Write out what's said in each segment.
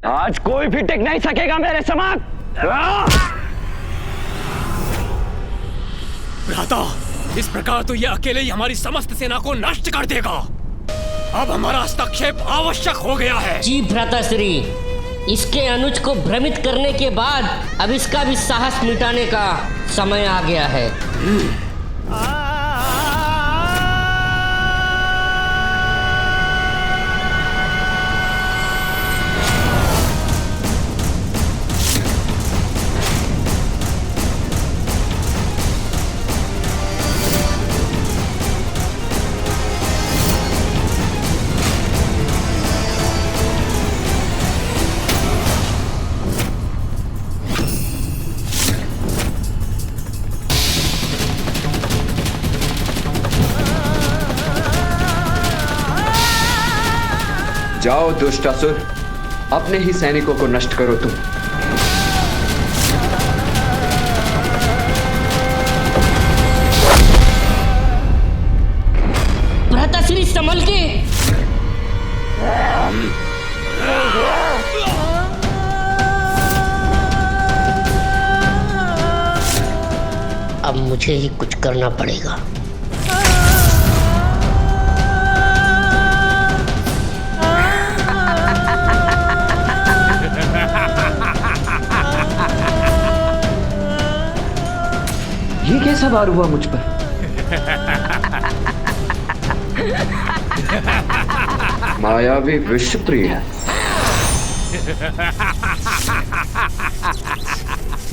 आज कोई भी टिक नहीं सकेगा मेरे समक्ष। भ्राता, इस प्रकार तो यह अकेले ही हमारी समस्त सेना को नष्ट कर देगा। अब हमारा हस्तक्षेप आवश्यक हो गया है। जी भ्राताश्री, इसके अनुज को भ्रमित करने के बाद अब इसका भी साहस मिटाने का समय आ गया है। जाओ दुष्टासुर, अपने ही सैनिकों को नष्ट करो तुम। भ्राताश्री संभल के। अब मुझे ही कुछ करना पड़ेगा। ये कैसा वार हुआ मुझ पर? मायावी विश्वप्रिय।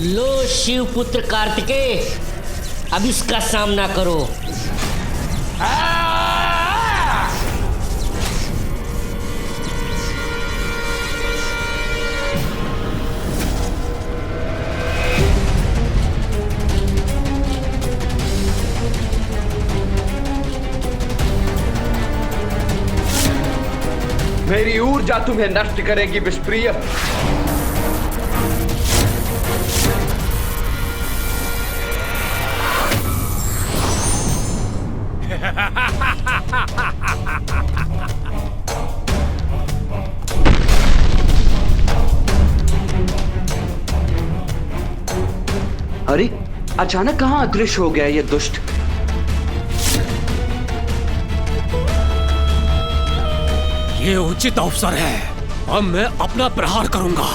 लो शिवपुत्र कार्तिकेय, अब इसका सामना करो। मेरी ऊर्जा तुम्हें नष्ट करेगी विषप्रिय। अरे अचानक कहां अदृश्य हो गया ये दुष्ट? ये उचित अवसर है, अब मैं अपना प्रहार करूंगा।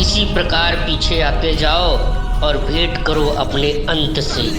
इसी प्रकार पीछे आते जाओ और भेंट करो अपने अंत से।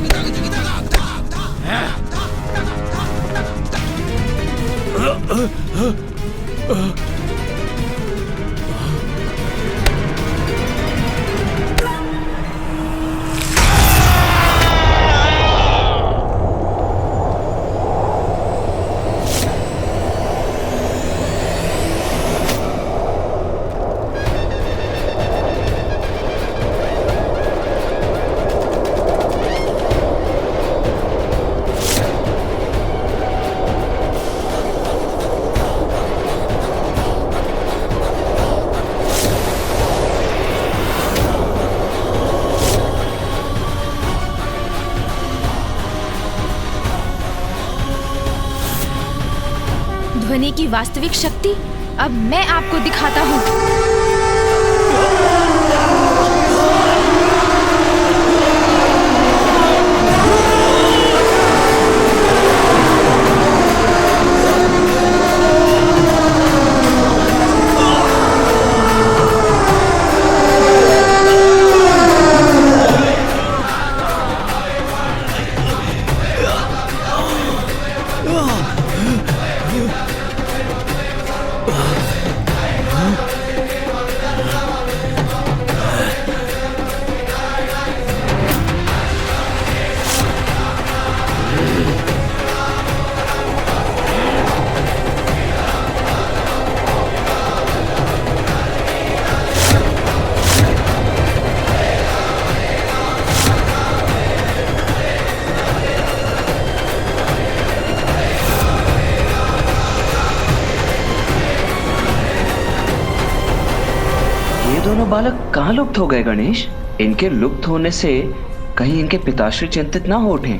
ध्वनि की वास्तविक शक्ति अब मैं आपको दिखाता हूँ। बालक कहाँ लुप्त हो गए गणेश? इनके लुप्त होने से कहीं इनके पिताश्री चिंतित ना हो उठें।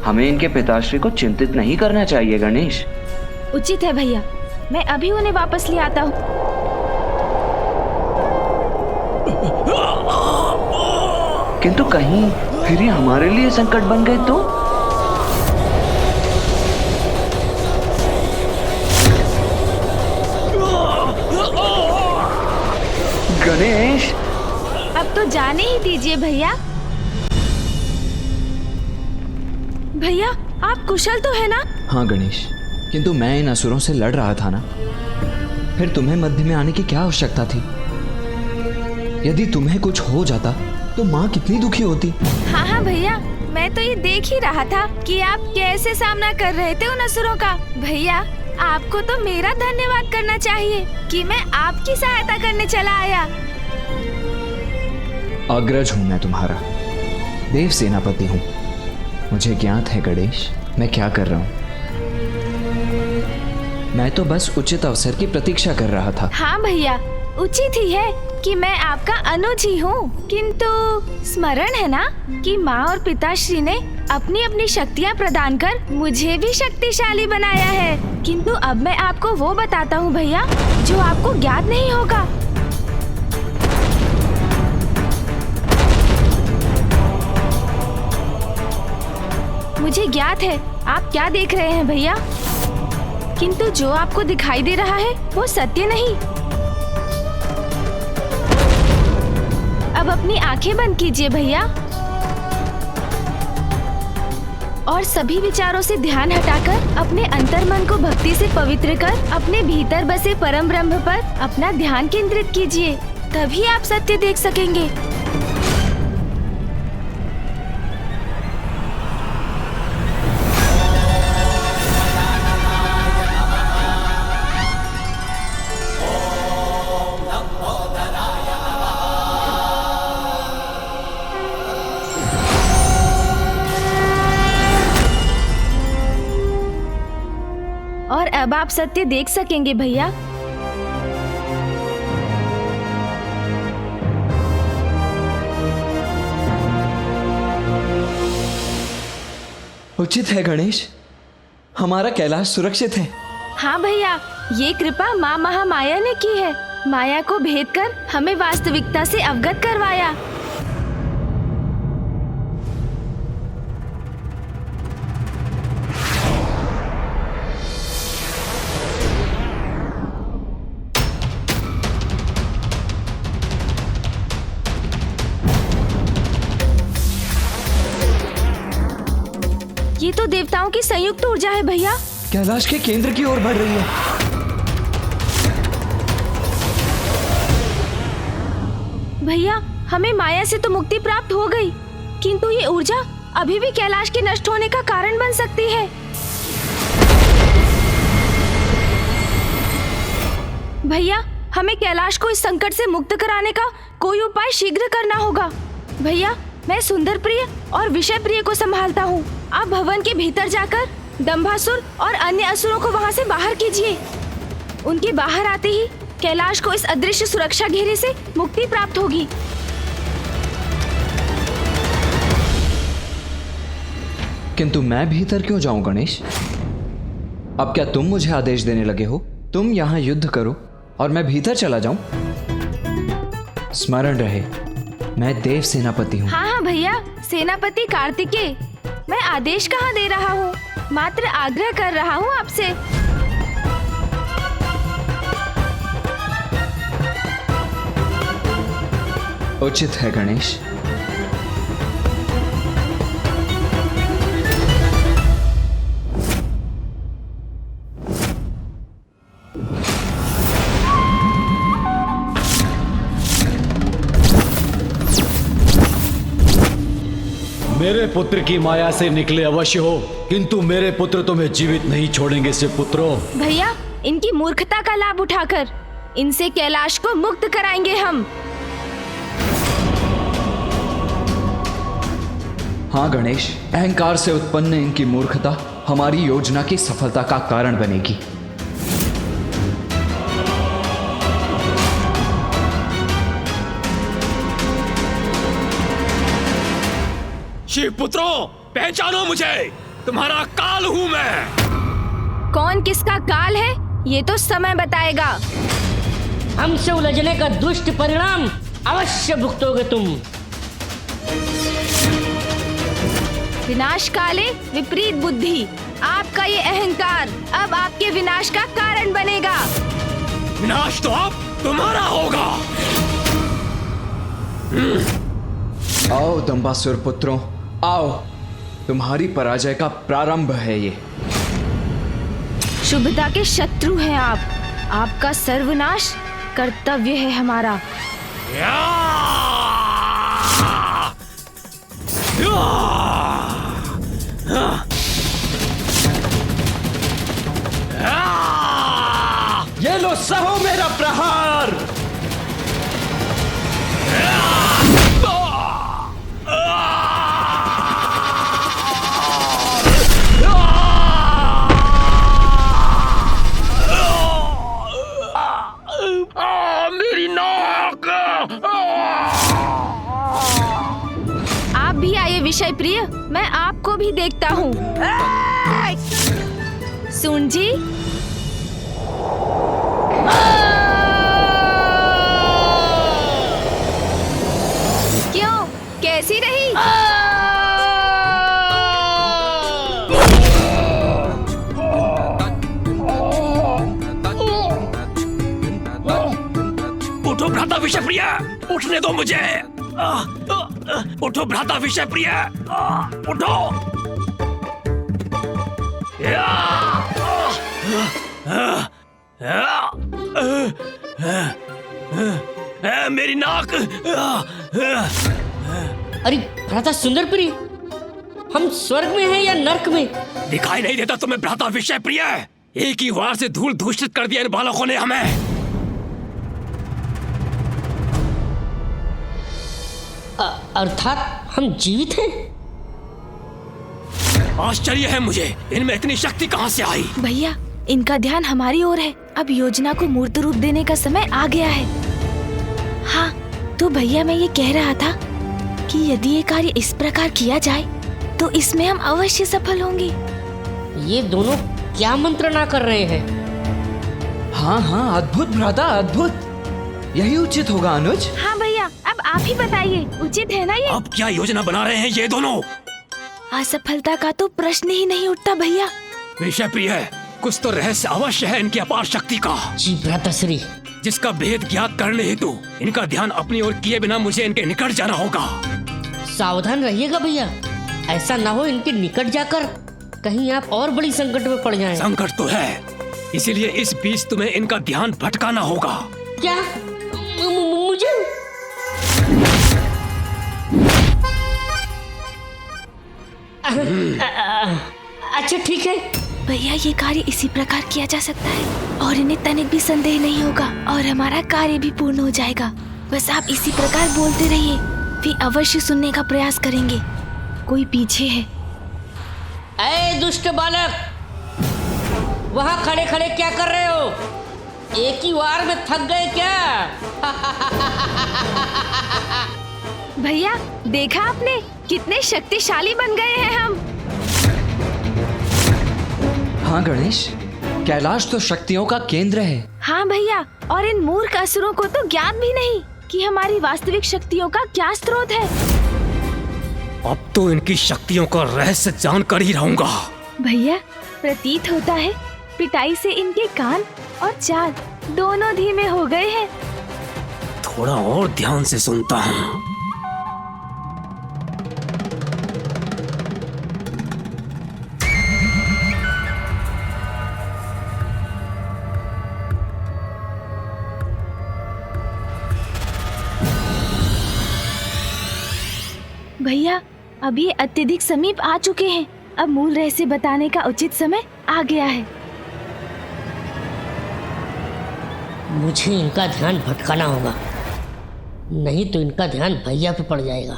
हमें इनके पिताश्री को चिंतित नहीं करना चाहिए गणेश। उचित है भैया, मैं अभी उन्हें वापस ले आता हूँ। किंतु कहीं फिर ये हमारे लिए संकट बन गए तो? गणेश, अब तो जाने ही दीजिए भैया। भैया, आप कुशल तो है ना? हाँ गणेश, किंतु मैं इन असुरों से लड़ रहा था ना, फिर तुम्हें मध्य में आने की क्या आवश्यकता थी? यदि तुम्हें कुछ हो जाता तो माँ कितनी दुखी होती। हाँ हाँ भैया, मैं तो ये देख ही रहा था कि आप कैसे सामना कर रहे थे उन असुरों का। भैया, आपको तो मेरा धन्यवाद करना चाहिए कि मैं आपकी सहायता करने चला आया। अग्रज हूँ मैं तुम्हारा, देव सेनापति हूँ। मुझे ज्ञात है गणेश, मैं क्या कर रहा हूँ। मैं तो बस उचित अवसर की प्रतीक्षा कर रहा था। हाँ भैया, उचित ही है कि मैं आपका अनुज ही हूँ, किंतु स्मरण है ना कि माँ और पिताश्री ने अपनी अपनी शक्तियाँ प्रदान कर मुझे भी शक्तिशाली बनाया है। किंतु अब मैं आपको वो बताता हूँ भैया, जो आपको ज्ञात नहीं होगा। मुझे ज्ञात है आप क्या देख रहे हैं भैया, किंतु जो आपको दिखाई दे रहा है वो सत्य नहीं। अब अपनी आंखें बंद कीजिए भैया और सभी विचारों से ध्यान हटाकर अपने अंतर्मन को भक्ति से पवित्र कर अपने भीतर बसे परम ब्रह्म पर अपना ध्यान केंद्रित कीजिए, तभी आप सत्य देख सकेंगे। और अब आप सत्य देख सकेंगे भैया। उचित है गणेश, हमारा कैलाश सुरक्षित है। हाँ भैया, ये कृपा माँ महामाया ने की है। माया को भेद कर हमें वास्तविकता से अवगत करवाया। ये तो देवताओं की संयुक्त ऊर्जा है भैया। कैलाश के केंद्र की ओर बढ़ रही है। भैया, हमें माया से तो मुक्ति प्राप्त हो गई, किंतु ये ऊर्जा अभी भी कैलाश के नष्ट होने का कारण बन सकती है। भैया, हमें कैलाश को इस संकट से मुक्त कराने का कोई उपाय शीघ्र करना होगा। भैया, मैं सुंदर प्रिय और विषय प्रिय को संभालता हूँ। आप भवन के भीतर जाकर दंभासुर और अन्य असुरों को वहाँ से बाहर कीजिए। उनके बाहर आते ही कैलाश को इस अदृश्य सुरक्षा घेरे से मुक्ति प्राप्त होगी। किंतु मैं भीतर क्यों जाऊं गणेश? अब क्या तुम मुझे आदेश देने लगे हो? तुम यहाँ युद्ध करो और मैं भीतर चला जाऊं? स्मरण रहे, मैं देव सेनापति हूँ। हाँ हाँ भैया, सेनापति कार्तिकेय। मैं आदेश कहाँ दे रहा हूँ, मात्र आग्रह कर रहा हूँ आपसे। उचित है गणेश। मेरे पुत्र की माया से निकले अवश्य हो, किंतु मेरे पुत्र तुम्हें जीवित नहीं छोड़ेंगे से पुत्रों। भैया, इनकी मूर्खता का लाभ उठाकर इनसे कैलाश को मुक्त कराएंगे हम। हाँ गणेश, अहंकार से उत्पन्न इनकी मूर्खता हमारी योजना की सफलता का कारण बनेगी। शिव पुत्रों, पहचानो मुझे, तुम्हारा काल हूँ मैं। कौन किसका काल है ये तो समय बताएगा। हमसे उलझने का दुष्ट परिणाम अवश्य भुगतोगे तुम। विनाश काले विपरीत बुद्धि, आपका ये अहंकार अब आपके विनाश का कारण बनेगा। विनाश तो अब तुम्हारा होगा। आओ दंबासुर पुत्रों, आओ, तुम्हारी पराजय का प्रारंभ है ये। शुभता के शत्रु हैं आप, आपका सर्वनाश कर्तव्य है हमारा। ये लो, सहो मेरा प्रहार। मेरी नाक। आप भी आइए विषय प्रिय, मैं आपको भी देखता हूँ। सुन जी, क्यों, कैसी रही? उठो भ्राता विषयप्रिय, उठने दो मुझे। उठो भ्राता विषयप्रिय, उठो। मेरी नाक। अरे भ्राता सुंदर प्रिय, हम स्वर्ग में हैं या नर्क में? दिखाई नहीं देता तुम्हें भ्राता विषयप्रिय? एक ही वार से धूल दूषित कर दिया इन बालकों ने हमें। अर्थात हम जीवित हैं? आश्चर्य है मुझे, इनमें इतनी शक्ति कहां से आई? भैया, इनका ध्यान हमारी ओर है। अब योजना को मूर्त रूप देने का समय आ गया है। हाँ, तो भैया मैं ये कह रहा था कि यदि ये कार्य इस प्रकार किया जाए तो इसमें हम अवश्य सफल होंगे। ये दोनों क्या मंत्रणा कर रहे हैं? हाँ हाँ, अद्भुत भ्राता, अद्भुत। यही उचित होगा अनुज। हाँ भैया, अब आप ही बताइए, उचित है ना ये? अब क्या योजना बना रहे हैं ये दोनों? असफलता का तो प्रश्न ही नहीं उठता भैया। विषयप्रिय, कुछ तो रहस्य अवश्य है इनकी अपार शक्ति का, जी भ्राताश्री। जिसका भेद ज्ञात करने हेतु इनका ध्यान अपनी ओर किए बिना मुझे इनके निकट जाना होगा। सावधान रहिएगा भैया, ऐसा ना हो इनके निकट जाकर कहीं आप और बड़ी संकट में पड़ जाएं। संकट तो है, इसीलिए इस बीच तुम्हें इनका ध्यान भटकाना होगा। क्या? मुझे? अच्छा ठीक है भैया, ये कार्य इसी प्रकार किया जा सकता है और इन्हें तनिक भी संदेह नहीं होगा और हमारा कार्य भी पूर्ण हो जाएगा। बस आप इसी प्रकार बोलते रहिए, वे अवश्य सुनने का प्रयास करेंगे। कोई पीछे है। ऐ दुष्ट बालक, वहाँ खड़े खड़े क्या कर रहे हो? एक ही वार में थक गए क्या? भैया, देखा आपने कितने शक्तिशाली बन गए हैं हम। हाँ गणेश, कैलाश तो शक्तियों का केंद्र है। हाँ भैया, और इन मूर्ख असुरों को तो ज्ञात भी नहीं कि हमारी वास्तविक शक्तियों का क्या स्रोत है। अब तो इनकी शक्तियों का रहस्य जानकर ही रहूंगा। भैया, प्रतीत होता है पिटाई से इनके कान और चाल दोनों धीमे हो गए हैं। थोड़ा और ध्यान से सुनता हूँ। भैया, अब ये अत्यधिक समीप आ चुके हैं। अब मूल रहस्य बताने का उचित समय आ गया है। मुझे इनका ध्यान भटकाना होगा, नहीं तो इनका ध्यान भैया पे पड़ जाएगा।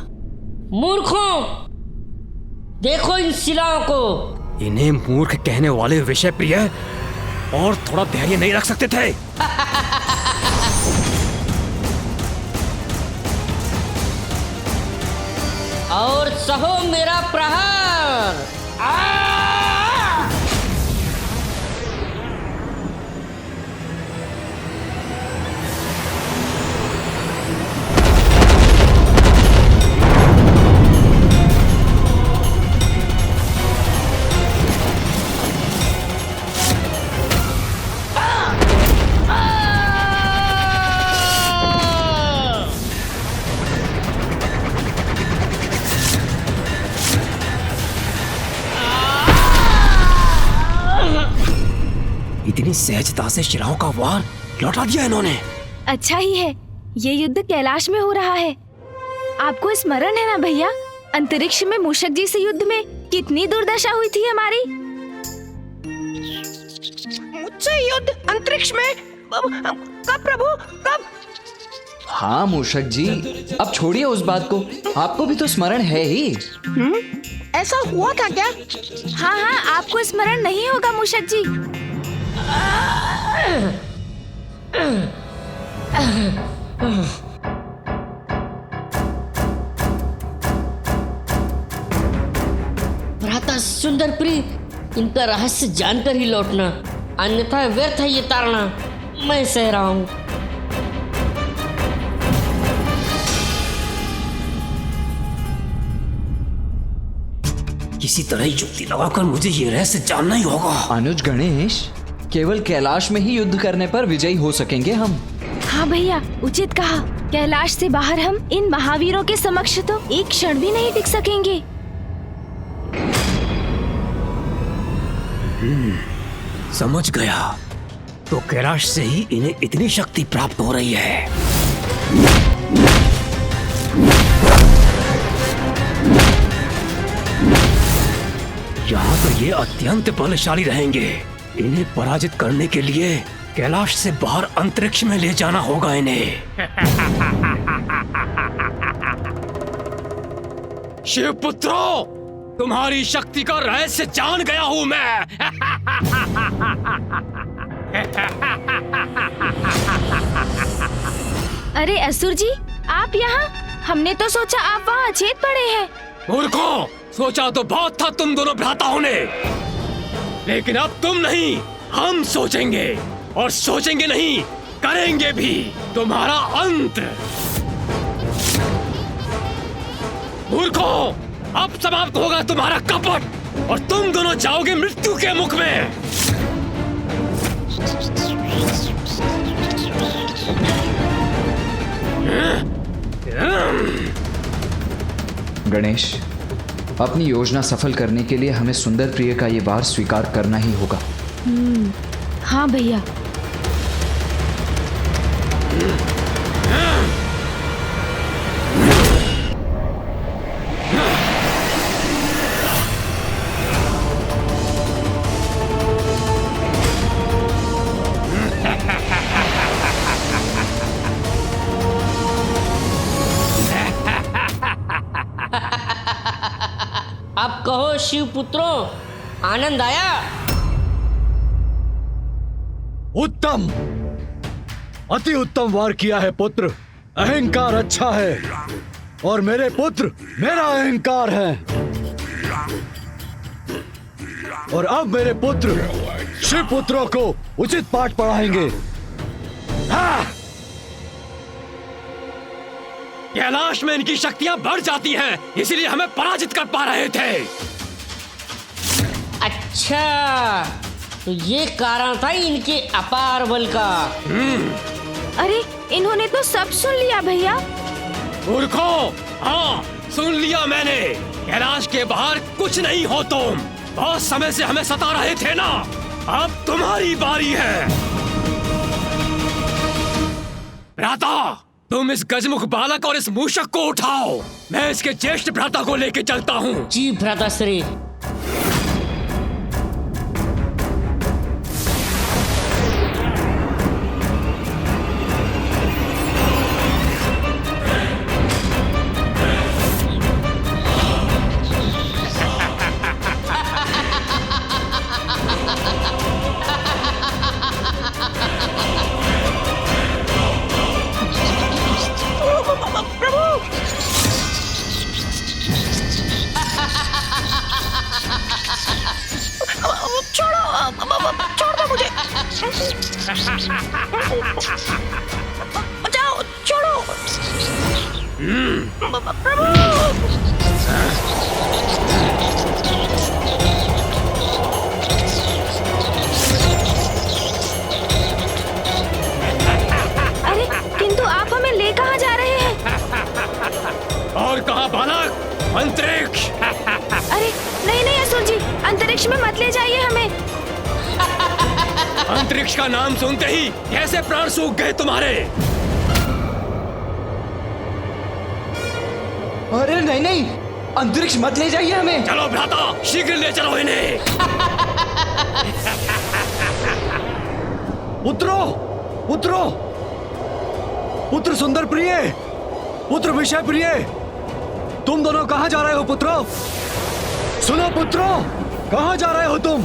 मूर्खों, देखो इन शिलाओं को। इन्हें मूर्ख कहने वाले विषयप्रिय और थोड़ा धैर्य नहीं रख सकते थे? और सहो मेरा प्रहार। इतनी सहजता से शिलाओं का वार लौटा दिया इन्होंने। अच्छा ही है, ये युद्ध कैलाश में हो रहा है। आपको स्मरण है ना भैया, अंतरिक्ष में मूषक जी से युद्ध में कितनी दुर्दशा हुई थी हमारी। मुझसे युद्ध अंतरिक्ष में? कब प्रभु, कब? हाँ मूषक जी, अब छोड़िए उस बात को, आपको भी तो स्मरण है ही। ऐसा हुआ था क्या? हाँ हाँ, आपको स्मरण नहीं होगा मूषक जी। भ्राता सुंदर प्रिय, इनका रहस्य जानकर ही लौटना, अन्यथा व्यर्थ है ये ताड़ना। मैं सह रहा हूँ। किसी तरह युक्ति लगाकर मुझे ये रहस्य जानना ही होगा। अनुज गणेश, केवल कैलाश में ही युद्ध करने पर विजयी हो सकेंगे हम। हाँ भैया, उचित कहा। कैलाश से बाहर हम इन महावीरों के समक्ष तो एक क्षण भी नहीं टिक सकेंगे। समझ गया, तो कैलाश से ही इन्हें इतनी शक्ति प्राप्त हो रही है। यहाँ तो ये अत्यंत बलशाली रहेंगे। इन्हें पराजित करने के लिए कैलाश से बाहर अंतरिक्ष में ले जाना होगा इन्हें। शिवपुत्रों, तुम्हारी शक्ति का रहस्य जान गया हूं मैं। अरे असुर जी, आप यहाँ? हमने तो सोचा आप वहाँ अचेत पड़े हैं। मूर्खों, सोचा तो बहुत था तुम दोनों भ्राताओं ने, लेकिन अब तुम नहीं, हम सोचेंगे, और सोचेंगे नहीं, करेंगे भी तुम्हारा अंत। मूर्खों, अब समाप्त होगा तुम्हारा कपट और तुम दोनों जाओगे मृत्यु के मुख में। गणेश, अपनी योजना सफल करने के लिए हमें सुंदर प्रिय का ये वार स्वीकार करना ही होगा। हाँ भैया। अब कहो शिव पुत्रों, आनंद आया? उत्तम, अति उत्तम वार किया है पुत्र। अहंकार अच्छा है और मेरे पुत्र मेरा अहंकार है। और अब मेरे पुत्र शिव पुत्रों को उचित पाठ पढ़ाएंगे। कैलाश में इनकी शक्तियां बढ़ जाती हैं, इसीलिए हमें पराजित कर पा रहे थे। अच्छा, तो ये कारण था इनके अपार बल का। अरे, इन्होंने तो सब सुन लिया भैया। मूर्खों, हाँ सुन लिया मैंने। कैलाश के बाहर कुछ नहीं हो तुम। बहुत समय से हमें सता रहे थे ना, अब तुम्हारी बारी है। भ्राता, तुम इस गजमुख बालक और इस मूषक को उठाओ। मैं इसके ज्येष्ठ भ्राता को लेके चलता हूँ। जी भ्राता श्री। बचाओ, छोड़ो। प्रभु। अरे किंतु आप हमें ले कहाँ जा रहे हैं? और कहा बालक? अंतरिक्ष। अरे नहीं नहीं असुर जी, अंतरिक्ष में मत ले जाइए हमें। अंतरिक्ष का नाम सुनते ही कैसे प्राण सूख गए तुम्हारे? अरे नहीं नहीं, अंतरिक्ष मत ले जाइए हमें। चलो भ्राता, शीघ्र ले चलो इन्हें। पुत्रो, पुत्रो, पुत्र सुंदर प्रिय, पुत्र विषय प्रिय, तुम दोनों कहाँ जा रहे हो पुत्रो? सुनो पुत्रो, कहाँ जा रहे हो तुम?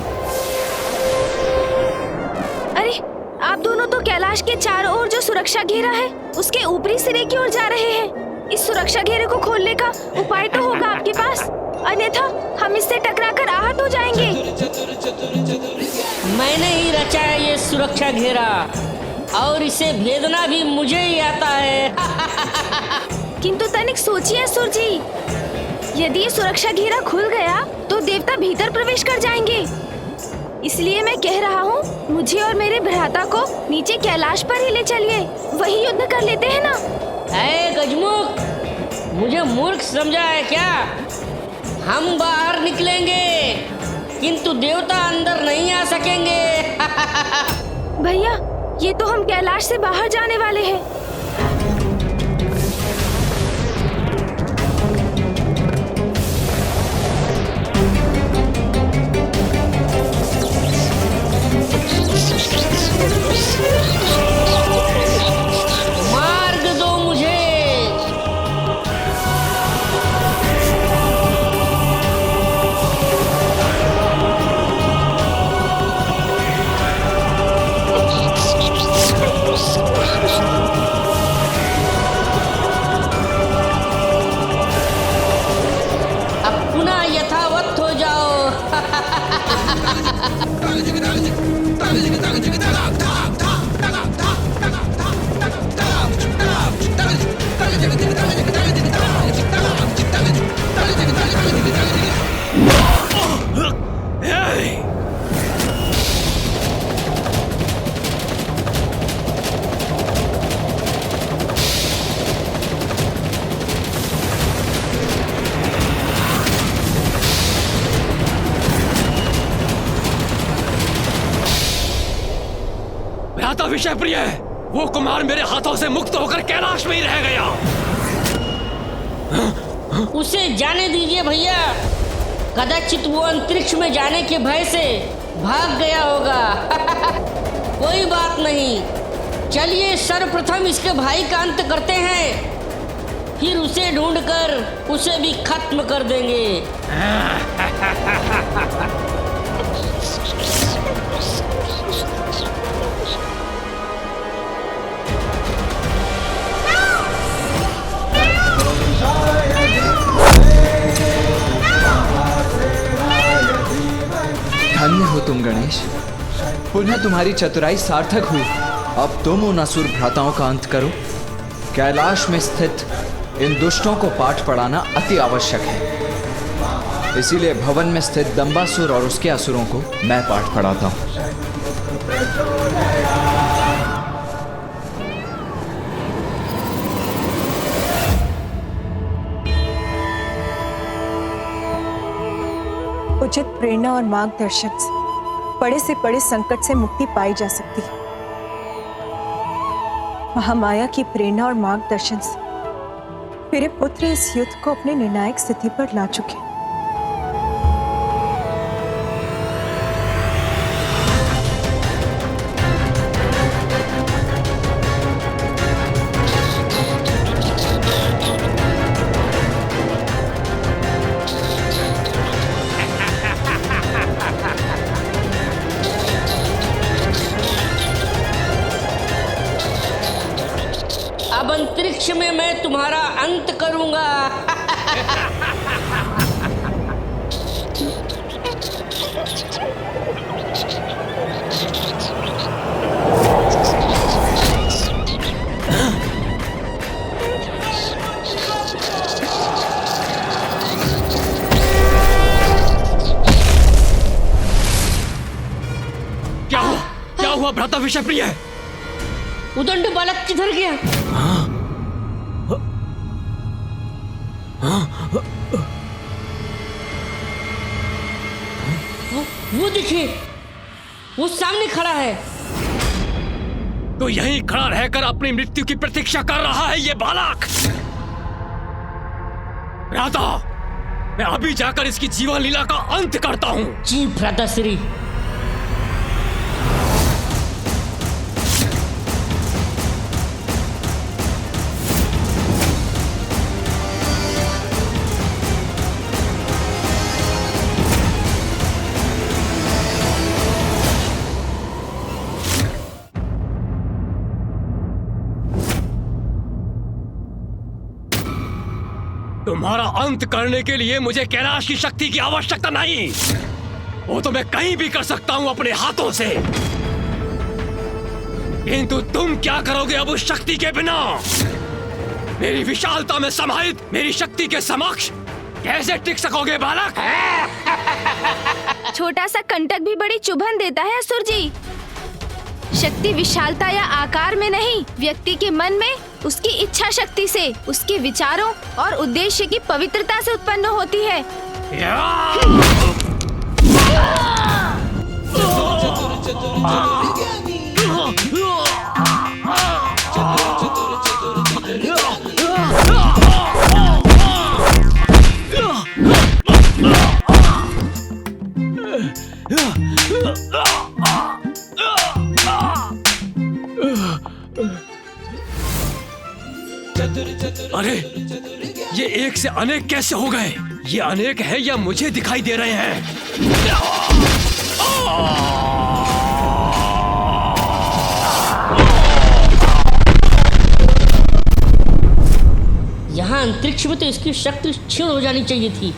अरे आप दोनों तो कैलाश के चारों ओर जो सुरक्षा घेरा है उसके ऊपरी सिरे की ओर जा रहे हैं। इस सुरक्षा घेरे को खोलने का उपाय तो होगा आपके पास, अन्यथा हम इससे टकराकर आहत हो जाएंगे। मैंने ही रचा है ये सुरक्षा घेरा और इसे भेदना भी मुझे ही आता है। किंतु तनिक सोचिए असुर जी, यदि ये सुरक्षा घेरा खुल गया तो देवता भीतर प्रवेश कर जाएंगे। इसलिए मैं कह रहा हूँ, मुझे और मेरे भ्राता को नीचे कैलाश पर ही ले चलिए, वही युद्ध कर लेते हैं ना। ऐ गजमुख, मुझे मूर्ख समझा है क्या? हम बाहर निकलेंगे किंतु देवता अंदर नहीं आ सकेंगे। भैया, ये तो हम कैलाश से बाहर जाने वाले हैं। मार्ग दो मुझे। अब पुनः यथावत हो जाओ। भ्राता विषय प्रिय, वो कुमार मेरे हाथों से मुक्त होकर कैलाश में ही रह गया। उसे जाने दीजिए भैया, कदाचित वो अंतरिक्ष में जाने के भय से भाग गया होगा। कोई बात नहीं, चलिए सर्वप्रथम इसके भाई का अंत करते हैं, फिर उसे ढूंढकर उसे भी खत्म कर देंगे। धन्य हो तुम गणेश, पुनः तुम्हारी चतुराई सार्थक हुई। अब तुम उन असुर भ्राताओं का अंत करो। कैलाश में स्थित इन दुष्टों को पाठ पढ़ाना अति आवश्यक है, इसीलिए भवन में स्थित दंबासुर और उसके असुरों को मैं पाठ पढ़ाता हूँ। उचित प्रेरणा और मार्गदर्शन से बड़े से बड़े संकट से मुक्ति पाई जा सकती है। महामाया की प्रेरणा और मार्गदर्शन से मेरे पुत्र इस युद्ध को अपने निर्णायक स्थिति पर ला चुके हैं। अब अंतरिक्ष में मैं तुम्हारा अंत करूंगा। हुआ भ्राता विषय प्रिय? उदंड बालक किधर गया? वो देखिए, वो सामने खड़ा है। तो यहीं खड़ा रहकर अपनी मृत्यु की प्रतीक्षा कर रहा है ये बालक। भ्राता, मैं अभी जाकर इसकी जीवन लीला का अंत करता हूं। जी भ्राताश्री। तुम्हारा अंत करने के लिए मुझे कैलाश की शक्ति की आवश्यकता नहीं। वो तो मैं कहीं भी कर सकता हूं अपने हाथों से। किंतु तुम क्या करोगे अब उस शक्ति के बिना? मेरी विशालता में समाहित मेरी शक्ति के समक्ष कैसे टिक सकोगे बालक? छोटा सा कंटक भी बड़ी चुभन देता है असुर जी। शक्ति विशालता या आकार में नहीं, व्यक्ति के मन में उसकी इच्छा शक्ति से, उसके विचारों और उद्देश्य की पवित्रता से उत्पन्न होती है। अरे, ये एक से अनेक कैसे हो गए? ये अनेक है या मुझे दिखाई दे रहे हैं? यहाँ अंतरिक्ष में तो इसकी शक्ति क्षीण हो जानी चाहिए थी,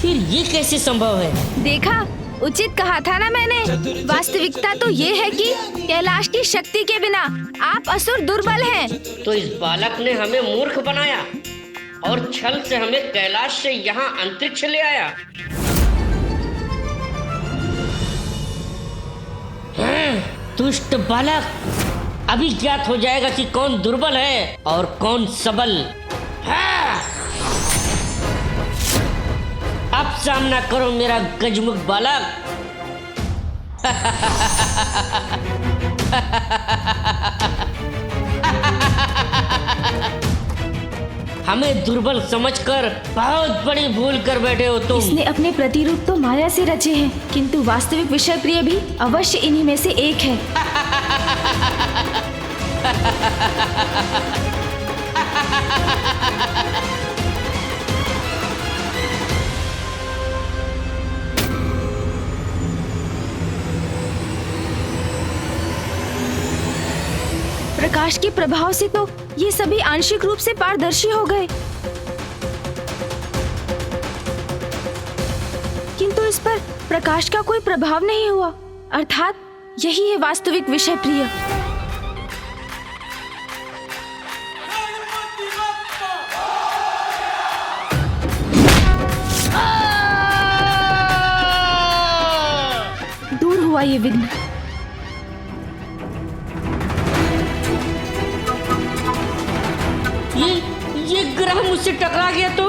फिर ये कैसे संभव है? देखा, उचित कहा था ना मैंने। वास्तविकता तो ये है कि कैलाश की शक्ति के बिना आप असुर दुर्बल हैं। तो इस बालक ने हमें मूर्ख बनाया और छल से हमें कैलाश से यहाँ अंतरिक्ष ले आया। दुष्ट बालक, अभी ज्ञात हो जाएगा कि कौन दुर्बल है और कौन सबल। अब सामना करो मेरा गजमुख बालक। हमें दुर्बल समझकर बहुत बड़ी भूल कर बैठे हो तुम। इसने अपने प्रतिरूप तो माया से रचे हैं, किंतु वास्तविक विषय प्रिय भी अवश्य इन्हीं में से एक है। प्रकाश के प्रभाव से तो ये सभी आंशिक रूप से पारदर्शी हो गए, किंतु इस पर प्रकाश का कोई प्रभाव नहीं हुआ। अर्थात यही है वास्तविक विषय प्रिय। दूर हुआ ये विघ्न। ये ग्रह मुझसे टकरा गया तो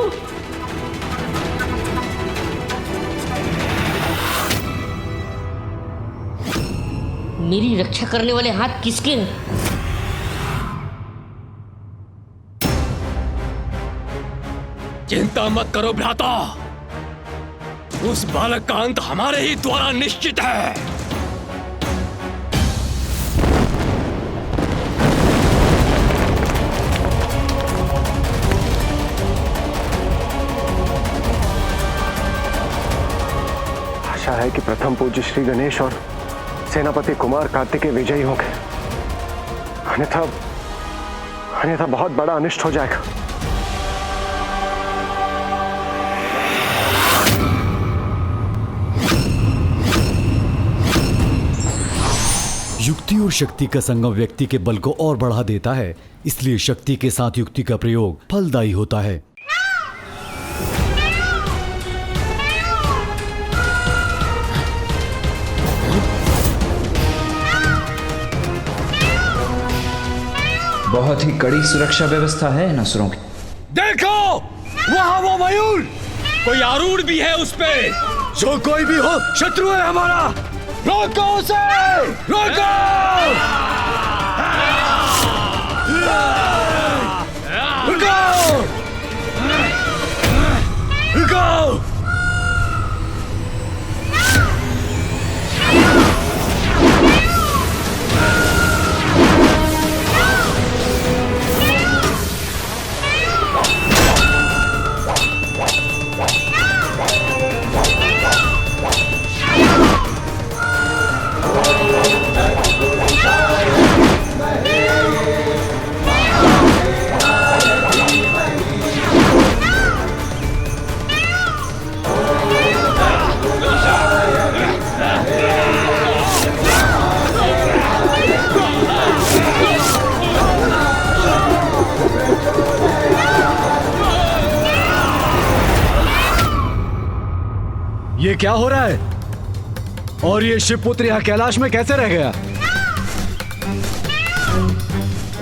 मेरी रक्षा करने वाले हाथ किसके हैं? चिंता मत करो भ्राता, उस बालक का अंत हमारे ही द्वारा निश्चित है। आशा है कि प्रथम पूज्य श्री गणेश और सेनापति कुमार कार्तिकेय विजयी हो गए, अन्यथा बहुत बड़ा अनिष्ट हो जाएगा। युक्ति और शक्ति का संगम व्यक्ति के बल को और बढ़ा देता है, इसलिए शक्ति के साथ युक्ति का प्रयोग फलदायी होता है। बहुत ही कड़ी सुरक्षा व्यवस्था है इन असुरों की। देखो, वहाँ वो मयूर, कोई आरूढ़ भी है उस पे। जो कोई भी हो, शत्रु है हमारा। रोको उसे, रोको। रुको, रुको। ये क्या हो रहा है? और ये शिवपुत्र यहाँ कैलाश में कैसे रह गया?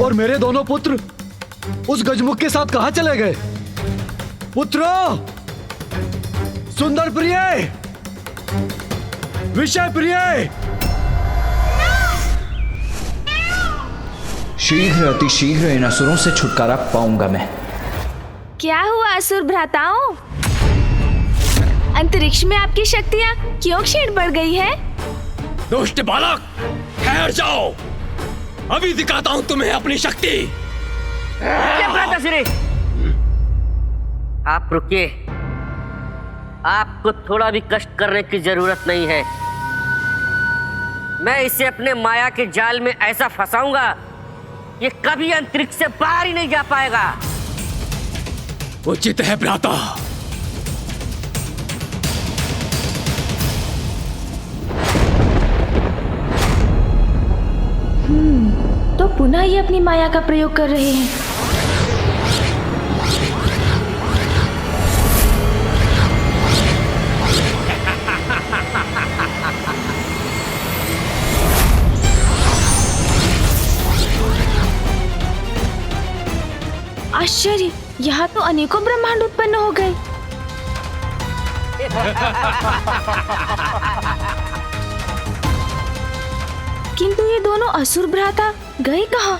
और मेरे दोनों पुत्र उस गजमुख के साथ कहां चले गए? पुत्रों, सुंदर प्रिय, विषय प्रिय, शीघ्र अतिशीघ्र इन असुरों से छुटकारा पाऊंगा मैं। क्या हुआ असुर भ्राताओं? अंतरिक्ष में आपकी शक्तियाँ क्यों क्षीण बढ़ गई है? दुष्ट बालक, ठहर जाओ, अभी दिखाता हूँ तुम्हें अपनी शक्ति। भ्राताश्री, आप रुकिए, आपको थोड़ा भी कष्ट करने की जरूरत नहीं है। मैं इसे अपने माया के जाल में ऐसा फंसाऊंगा, ये कभी अंतरिक्ष से बाहर ही नहीं जा पाएगा। उचित है भ्राता। तो पुनः ये अपनी माया का प्रयोग कर रहे हैं। आश्चर्य, यहाँ तो अनेकों ब्रह्मांड उत्पन्न हो गए। किंतु ये दोनों असुर भ्राता गए कहाँ?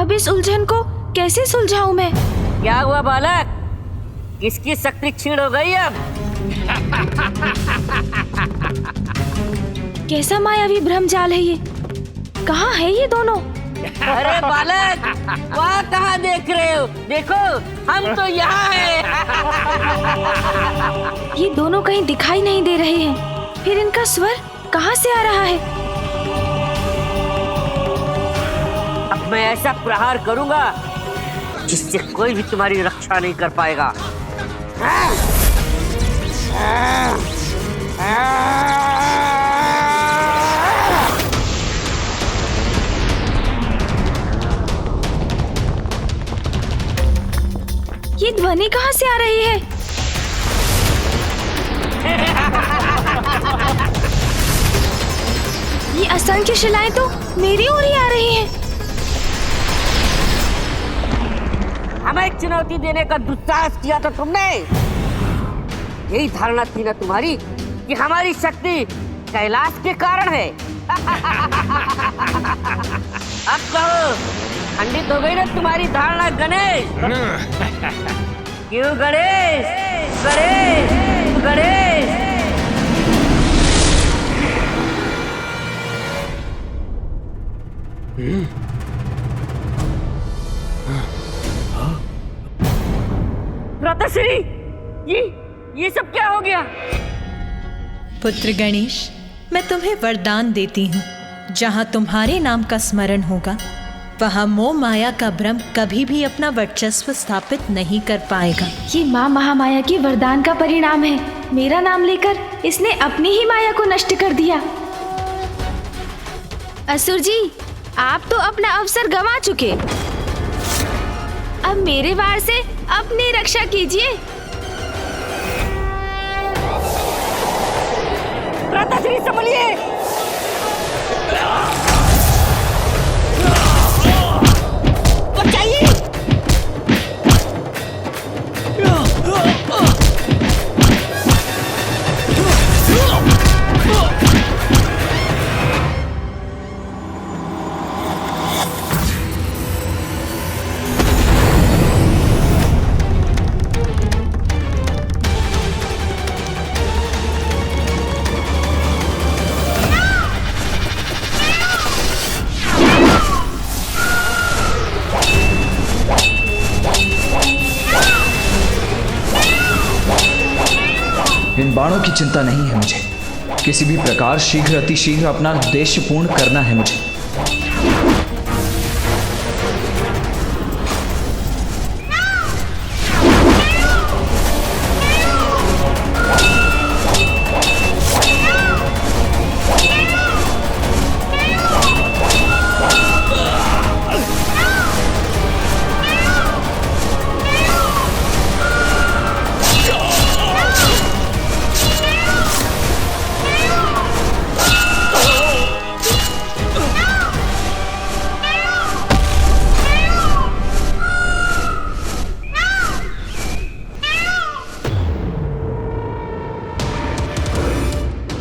अब इस उलझन को कैसे सुलझाऊं मैं? क्या हुआ बालक, किसकी शक्ति क्षीण हो गई अब? कैसा मायावी भ्रम जाल है ये? कहाँ है ये दोनों? अरे बालक, वहाँ कहाँ देख रहे हो? देखो, हम तो यहाँ हैं। ये दोनों कहीं दिखाई नहीं दे रहे हैं। फिर इनका स्वर कहाँ से आ रहा है? अब मैं ऐसा प्रहार करूंगा जिससे कोई भी तुम्हारी रक्षा नहीं कर पाएगा। ये ध्वनि कहाँ से आ रही है? ये असंख्य शिलाएं तो मेरी ओर ही आ रही हैं। हमें चुनौती देने का दुस्साहस किया था तुमने। यही धारणा थी ना तुम्हारी कि हमारी शक्ति कैलाश के कारण है। अब कहो, खंडित हो गई ना तुम्हारी धारणा गणेश? क्यों गणेश? गणेश, गणेश। भ्राताश्री, ये सब क्या हो गया? पुत्र गणेश, मैं तुम्हें वरदान देती हूँ, जहाँ तुम्हारे नाम का स्मरण होगा वहाँ मोह माया का भ्रम कभी भी अपना वर्चस्व स्थापित नहीं कर पाएगा। ये माँ महामाया की वरदान का परिणाम है। मेरा नाम लेकर इसने अपनी ही माया को नष्ट कर दिया। असुर जी, आप तो अपना अवसर गंवा चुके। अब मेरे वार से अपनी रक्षा कीजिए। भ्राताश्री संभलिए। बचाइए। इन बाणों की चिंता नहीं है मुझे। किसी भी प्रकार शीघ्र अतिशीघ्र अपना उद्देश्य पूर्ण करना है मुझे।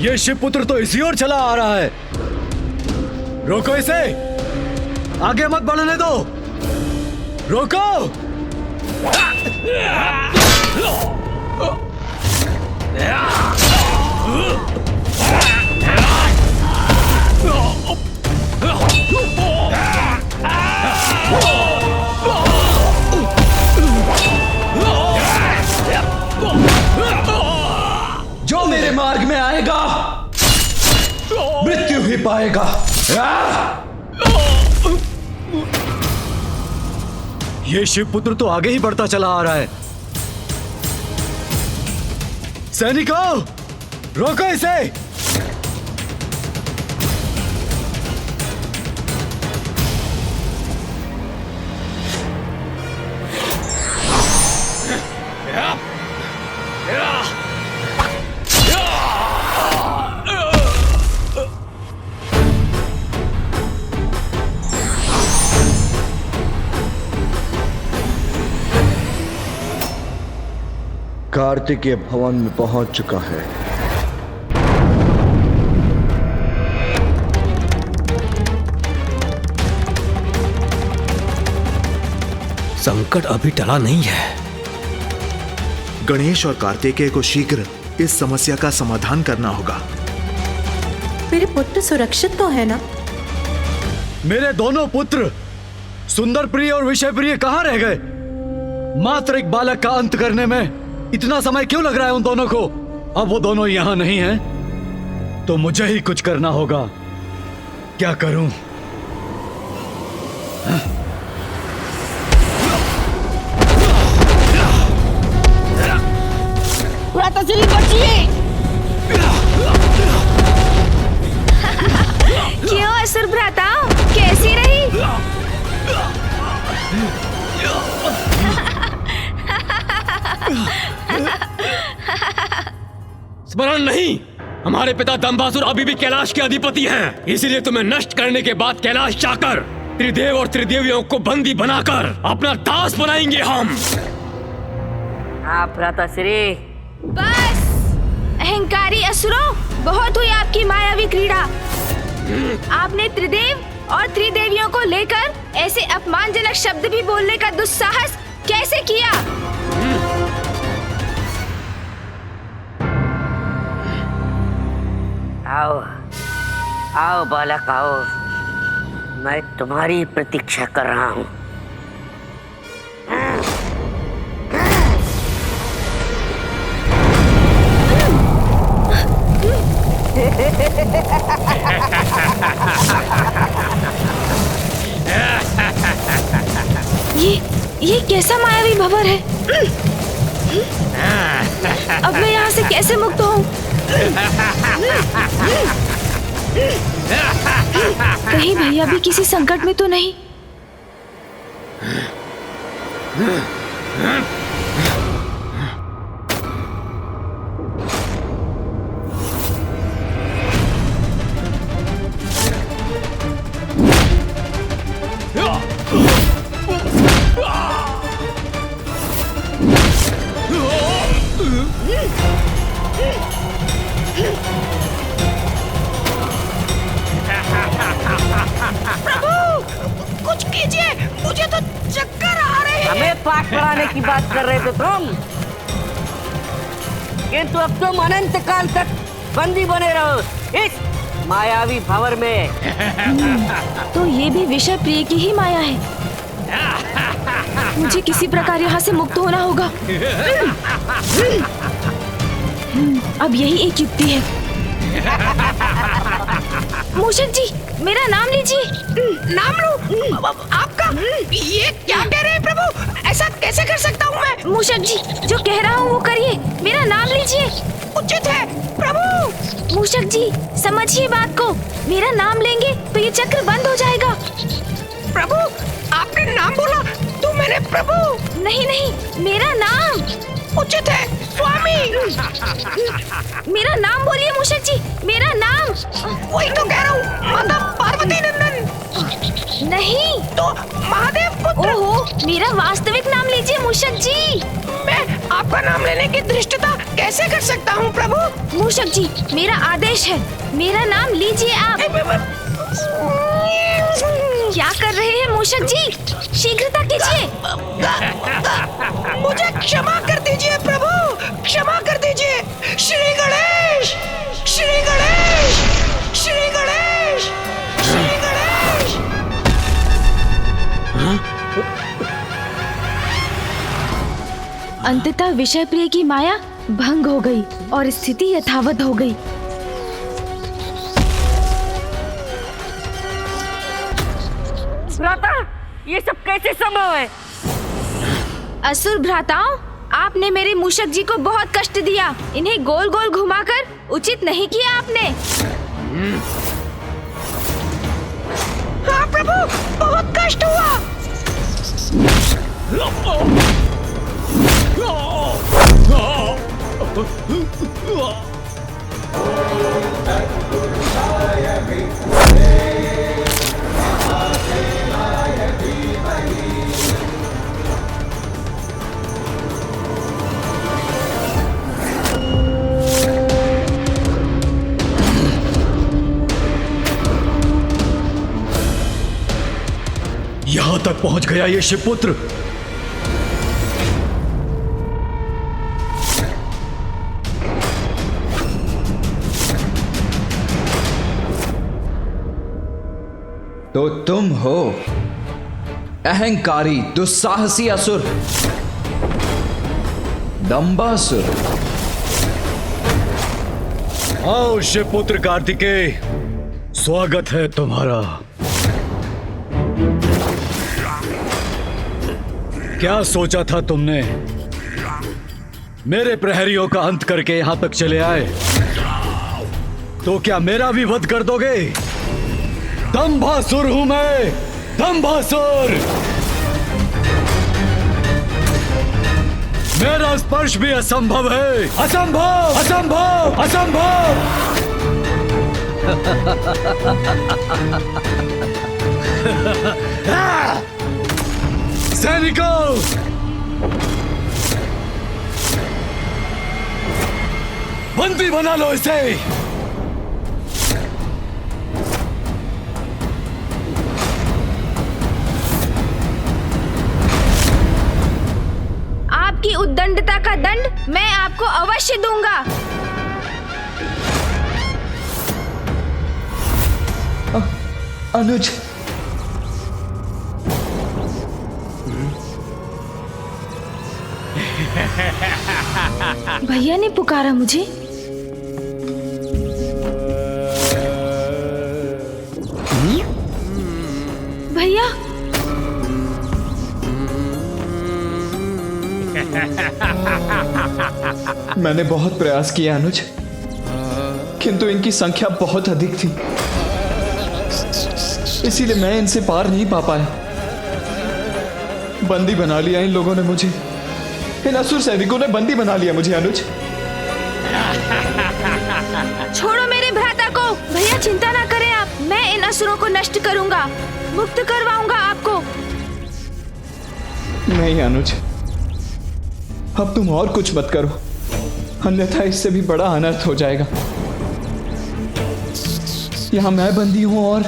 ये शिवपुत्र तो इसी ओर चला आ रहा है। रोको इसे, आगे मत बढ़ने दो। रोको। जो मेरे मार्ग में आएगा मृत्यु ही पाएगा। ये शिवपुत्र तो आगे ही बढ़ता चला आ रहा है। सैनिकों, रोको इसे। कार्तिकेय भवन में पहुंच चुका है। संकट अभी टला नहीं है। गणेश और कार्तिकेय को शीघ्र इस समस्या का समाधान करना होगा। मेरे पुत्र सुरक्षित तो है ना? मेरे दोनों पुत्र सुंदर प्रिय और विषय प्रिय कहां रह गए? मात्र एक बालक का अंत करने में इतना समय क्यों लग रहा है उन दोनों को? अब वो दोनों यहां नहीं हैं, तो मुझे ही कुछ करना होगा। क्या करूं? भ्राताश्री बचिए। क्यों असुर भ्राता, कैसी रही? स्मरण नहीं, हमारे पिता दंबासुर अभी भी कैलाश के अधिपति हैं। इसीलिए तुम्हें नष्ट करने के बाद कैलाश जाकर त्रिदेव और त्रिदेवियों को बंदी बनाकर अपना दास बनाएंगे हम। आप भ्राताश्री। बस अहंकारी असुरों, बहुत हुई आपकी मायावी क्रीड़ा। आपने त्रिदेव और त्रिदेवियों को लेकर ऐसे अपमानजनक शब्द भी बोलने का दुस्साहस कैसे किया? आओ आओ बालक आओ, मैं तुम्हारी प्रतीक्षा कर रहा हूँ। ये कैसा मायावी भंवर है? अब मैं यहाँ से कैसे मुक्त हूँ? कहीं भैया भी किसी संकट में तो नहीं? प्रभु कुछ कीजिए, मुझे तो चक्कर आ रहे हैं। हमें पाठ पढ़ाने की बात कर रहे थे तुम, किंतु अब तुम अनंत काल तक बंदी बने रहो इस मायावी भंवर में। तो ये भी विषय प्रिय की ही माया है। मुझे किसी प्रकार यहाँ से मुक्त होना होगा। अब यही एक युक्ति है। मूषक जी, मेरा नाम लीजिए। नाम लूं? आपका? ये क्या कह रहे हैं प्रभु? ऐसा कैसे कर सकता हूँ मैं? मूषक जी, जो कह रहा हूँ वो करिए। मेरा नाम लीजिए। उचित है प्रभु। मूषक जी, समझिए बात को। मेरा नाम लेंगे तो ये चक्र बंद हो जाएगा। प्रभु, आपने नाम बोला तो मैंने प्रभु। नहीं नहीं, मेरा नाम। उचित है स्वामी। मेरा नाम बोलिए मूषक जी, मेरा नाम। वही तो कह रहा हूँ, माता पार्वती नंदन। नहीं तो महादेव पुत्र। ओहो, मेरा वास्तविक नाम लीजिए मूषक जी। मैं आपका नाम लेने की धृष्टता कैसे कर सकता हूँ प्रभु? मूषक जी, मेरा आदेश है, मेरा नाम लीजिए आप। क्या कर रहे हैं मूषक जी? शीघ्रता कीजिए। मुझे क्षमा कर दीजिए प्रभु, क्षमा कर दीजिए। श्री गणेश, श्री गणेश, श्री गणेश, श्री गणेश। अंततः विषय प्रिय की माया भंग हो गई और स्थिति यथावत हो गई। भ्राता, ये सब कैसे संभव है? असुर भ्राताओं, आपने मेरे मूषक जी को बहुत कष्ट दिया। इन्हें गोल गोल घुमाकर उचित नहीं किया आपने। हाँ प्रभु, बहुत कष्ट हुआ। यहां तक पहुंच गया ये शिवपुत्र। तो तुम हो अहंकारी दुस्साहसी असुर, दंबासुर। आओ शिवपुत्र कार्तिकेय, स्वागत है तुम्हारा। क्या सोचा था तुमने? मेरे प्रहरियों का अंत करके यहां तक चले आए, तो क्या मेरा भी वध कर दोगे? दंभासुर हूं मैं, दंभासुर। मेरा स्पर्श भी असंभव है। असंभव, असंभव, असंभव। सैनिकों, बंदी बना लो इसे। आपकी उद्दंडता का दंड मैं आपको अवश्य दूंगा। अनुज, भैया ने पुकारा मुझे। भैया, मैंने बहुत प्रयास किया अनुज, किंतु इनकी संख्या बहुत अधिक थी, इसीलिए मैं इनसे पार नहीं पा पाया। बंदी बना लिया इन लोगों ने मुझे, इन असुर सैनिकों ने बंदी बना लिया मुझे अनुज। छोड़ो मेरे भ्राता को। भैया चिंता ना करें आप, मैं इन असुरों को नष्ट करूंगा, मुक्त करवाऊंगा आपको। नहीं अनुज, अब तुम और कुछ मत करो। अन्यथा इससे भी बड़ा अनर्थ हो जाएगा। यहां मैं बंदी हूं और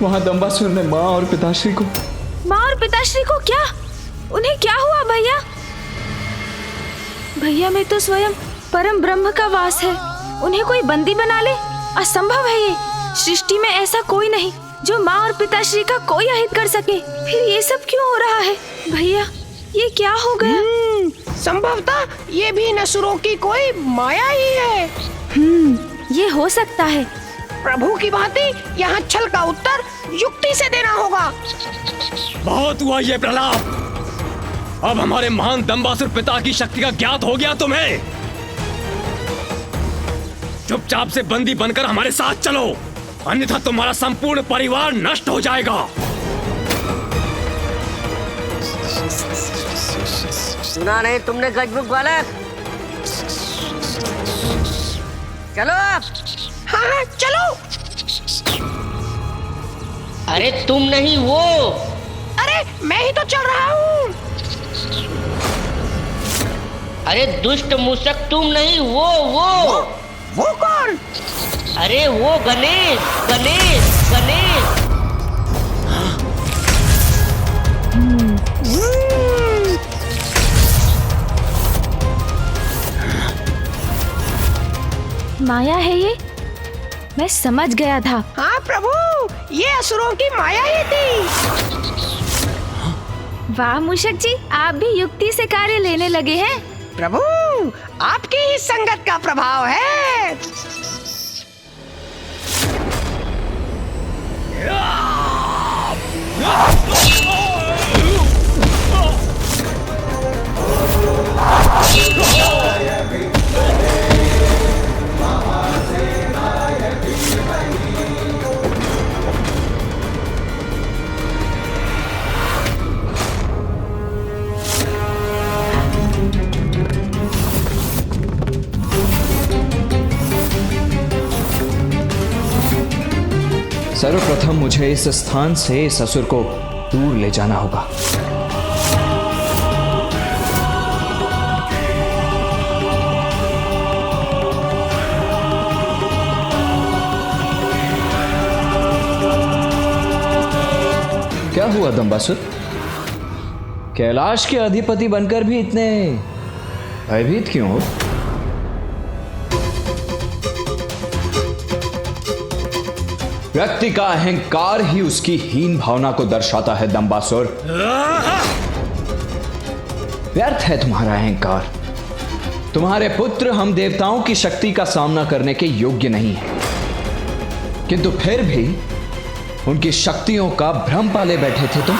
वहां दंबासुर ने माँ और पिताश्री को। माँ और पिताश्री को क्या? उन्हें क्या हुआ भैया? भैया में तो स्वयं परम ब्रह्म का वास है, उन्हें कोई बंदी बना ले? असंभव है ये। सृष्टि में ऐसा कोई नहीं जो माँ और पिताश्री का कोई अहित कर सके। फिर ये सब क्यों हो रहा है? भैया ये क्या हो गया? संभवतः ये भी नसुरों की कोई माया ही है। ये हो सकता है। प्रभु की भांति यहाँ छल का उत्तर युक्ति से देना होगा। बहुत हुआ ये प्रलाप। अब हमारे महान दंबासुर पिता की शक्ति का ज्ञात हो गया तुम्हें। चुपचाप से बंदी बनकर हमारे साथ चलो, अन्यथा तुम्हारा संपूर्ण परिवार नष्ट हो जाएगा। सुना नहीं तुमने गजमुख बालक? चलो आप। हाँ चलो। अरे तुम नहीं वो। अरे मैं ही तो चल रहा हूँ। अरे दुष्ट मूषक तुम नहीं, वो कौन? अरे वो गणेश गणेश गणेश। माया है ये, मैं समझ गया था। हाँ प्रभु, ये असुरों की माया ही थी। वाह मूषक जी, आप भी युक्ति से कार्य लेने लगे हैं। प्रभु, आपकी ही संगत का प्रभाव है। सर्वप्रथम मुझे इस स्थान से इस असुर को दूर ले जाना होगा। क्या हुआ दंबासुर? कैलाश के अधिपति बनकर भी इतने भयभीत क्यों हो? व्यक्ति का अहंकार ही उसकी हीन भावना को दर्शाता है दंबासुर। व्यर्थ है तुम्हारा अहंकार। तुम्हारे पुत्र हम देवताओं की शक्ति का सामना करने के योग्य नहीं है, किंतु फिर भी उनकी शक्तियों का भ्रम पाले बैठे थे तुम।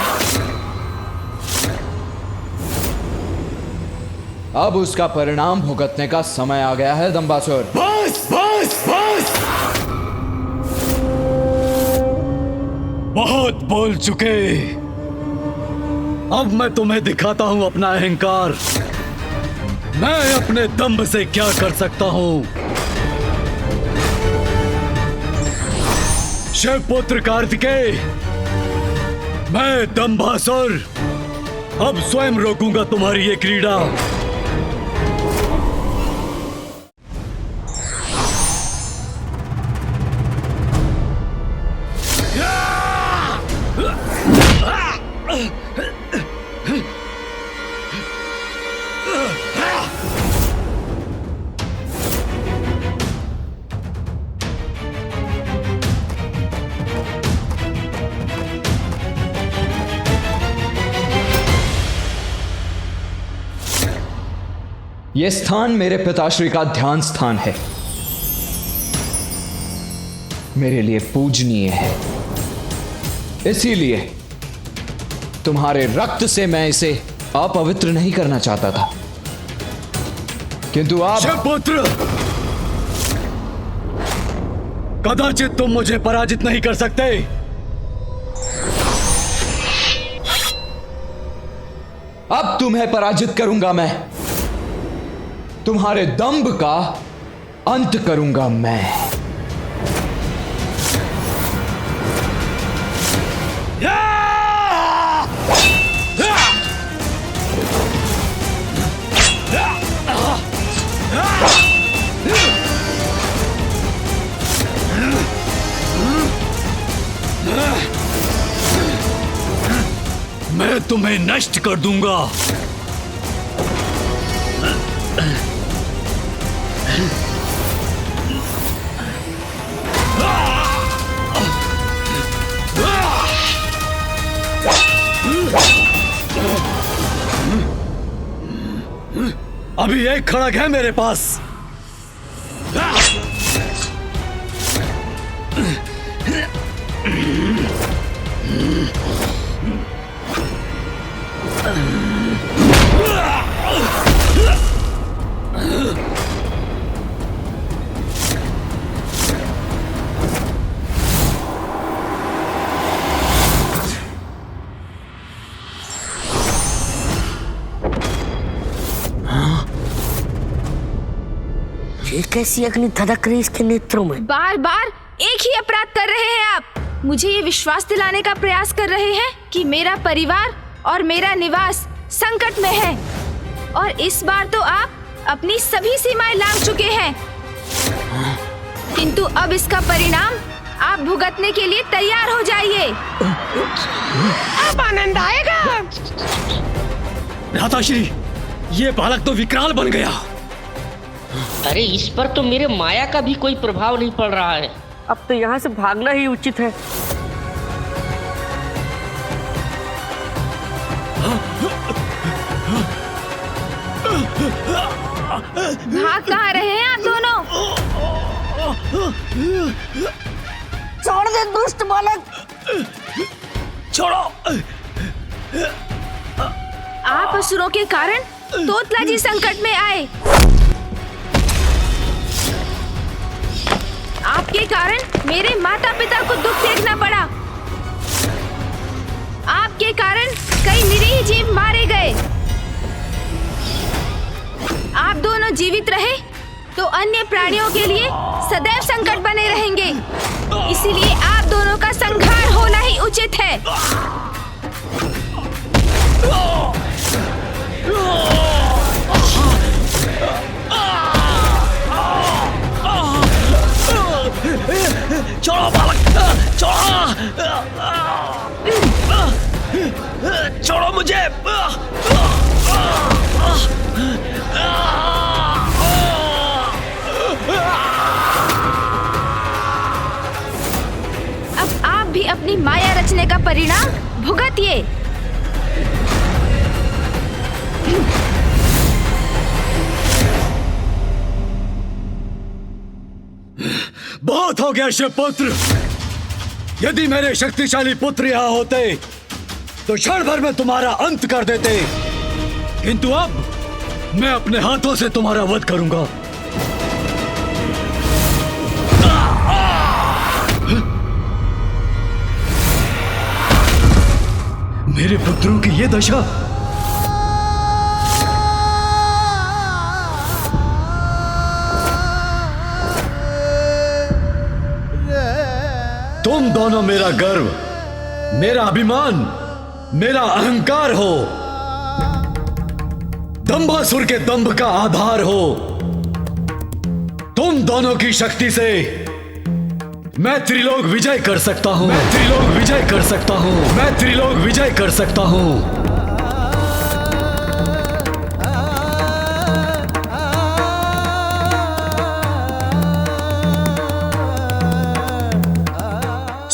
अब उसका परिणाम भुगतने का समय आ गया है दंबासुर। बस बस बस, बहुत बोल चुके। अब मैं तुम्हें दिखाता हूं अपना अहंकार। मैं अपने दंभ से क्या कर सकता हूं। शिवपुत्र कार्तिकेय, मैं दंभासुर अब स्वयं रोकूंगा तुम्हारी ये क्रीड़ा। यह स्थान मेरे पिताश्री का ध्यान स्थान है, मेरे लिए पूजनीय है। इसीलिए तुम्हारे रक्त से मैं इसे अपवित्र नहीं करना चाहता था, किंतु आप शिवपुत्र, कदाचित तुम मुझे पराजित नहीं कर सकते। अब तुम्हें पराजित करूंगा मैं। तुम्हारे दंभ का अंत करूंगा मैं। मैं तुम्हें नष्ट कर दूंगा। अभी एक खड़ग है मेरे पास। ये कैसी अग्नि धधक रही इसके नेत्रों में? बार बार एक ही अपराध कर रहे हैं आप। मुझे ये विश्वास दिलाने का प्रयास कर रहे हैं कि मेरा परिवार और मेरा निवास संकट में है, और इस बार तो आप अपनी सभी सीमाएं लांघ चुके हैं। किंतु अब इसका परिणाम आप भुगतने के लिए तैयार हो जाइए। अब आनंद आएगा। भ्राताश्री, ये बालक तो विकराल बन गया। अरे इस पर तो मेरे माया का भी कोई प्रभाव नहीं पड़ रहा है। अब तो यहाँ से भागना ही उचित है। भाग कहाँ रहे हैं आप दोनों? छोड़ दे दुष्ट बालक। छोड़ो। आप असुरों के कारण तोतला जी संकट में आए। आपके कारण मेरे माता पिता को दुख देखना पड़ा। आपके कारण कई निरीह जीव मारे गए। आप दोनों जीवित रहे तो अन्य प्राणियों के लिए सदैव संकट बने रहेंगे। इसीलिए आप दोनों का संहार होना ही उचित है। छोड़ो बालक, छोड़ो मुझे। अब आप भी अपनी माया रचने का परिणाम भुगतिए। बहुत हो गया शिवपुत्र। यदि मेरे शक्तिशाली पुत्र यहाँ होते तो क्षण भर में तुम्हारा अंत कर देते, किंतु अब मैं अपने हाथों से तुम्हारा वध करूंगा। मेरे पुत्रों की ये दशा। तुम दोनों मेरा गर्व, मेरा अभिमान, मेरा अहंकार हो। दंभासुर के दंभ का आधार हो। तुम दोनों की शक्ति से मैं त्रिलोक विजय कर सकता हूं। मैं त्रिलोक विजय कर सकता हूं। मैं त्रिलोक विजय कर सकता हूं।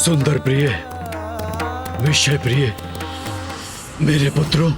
सुंदर प्रिय, विषय प्रिय, मेरे पुत्रों,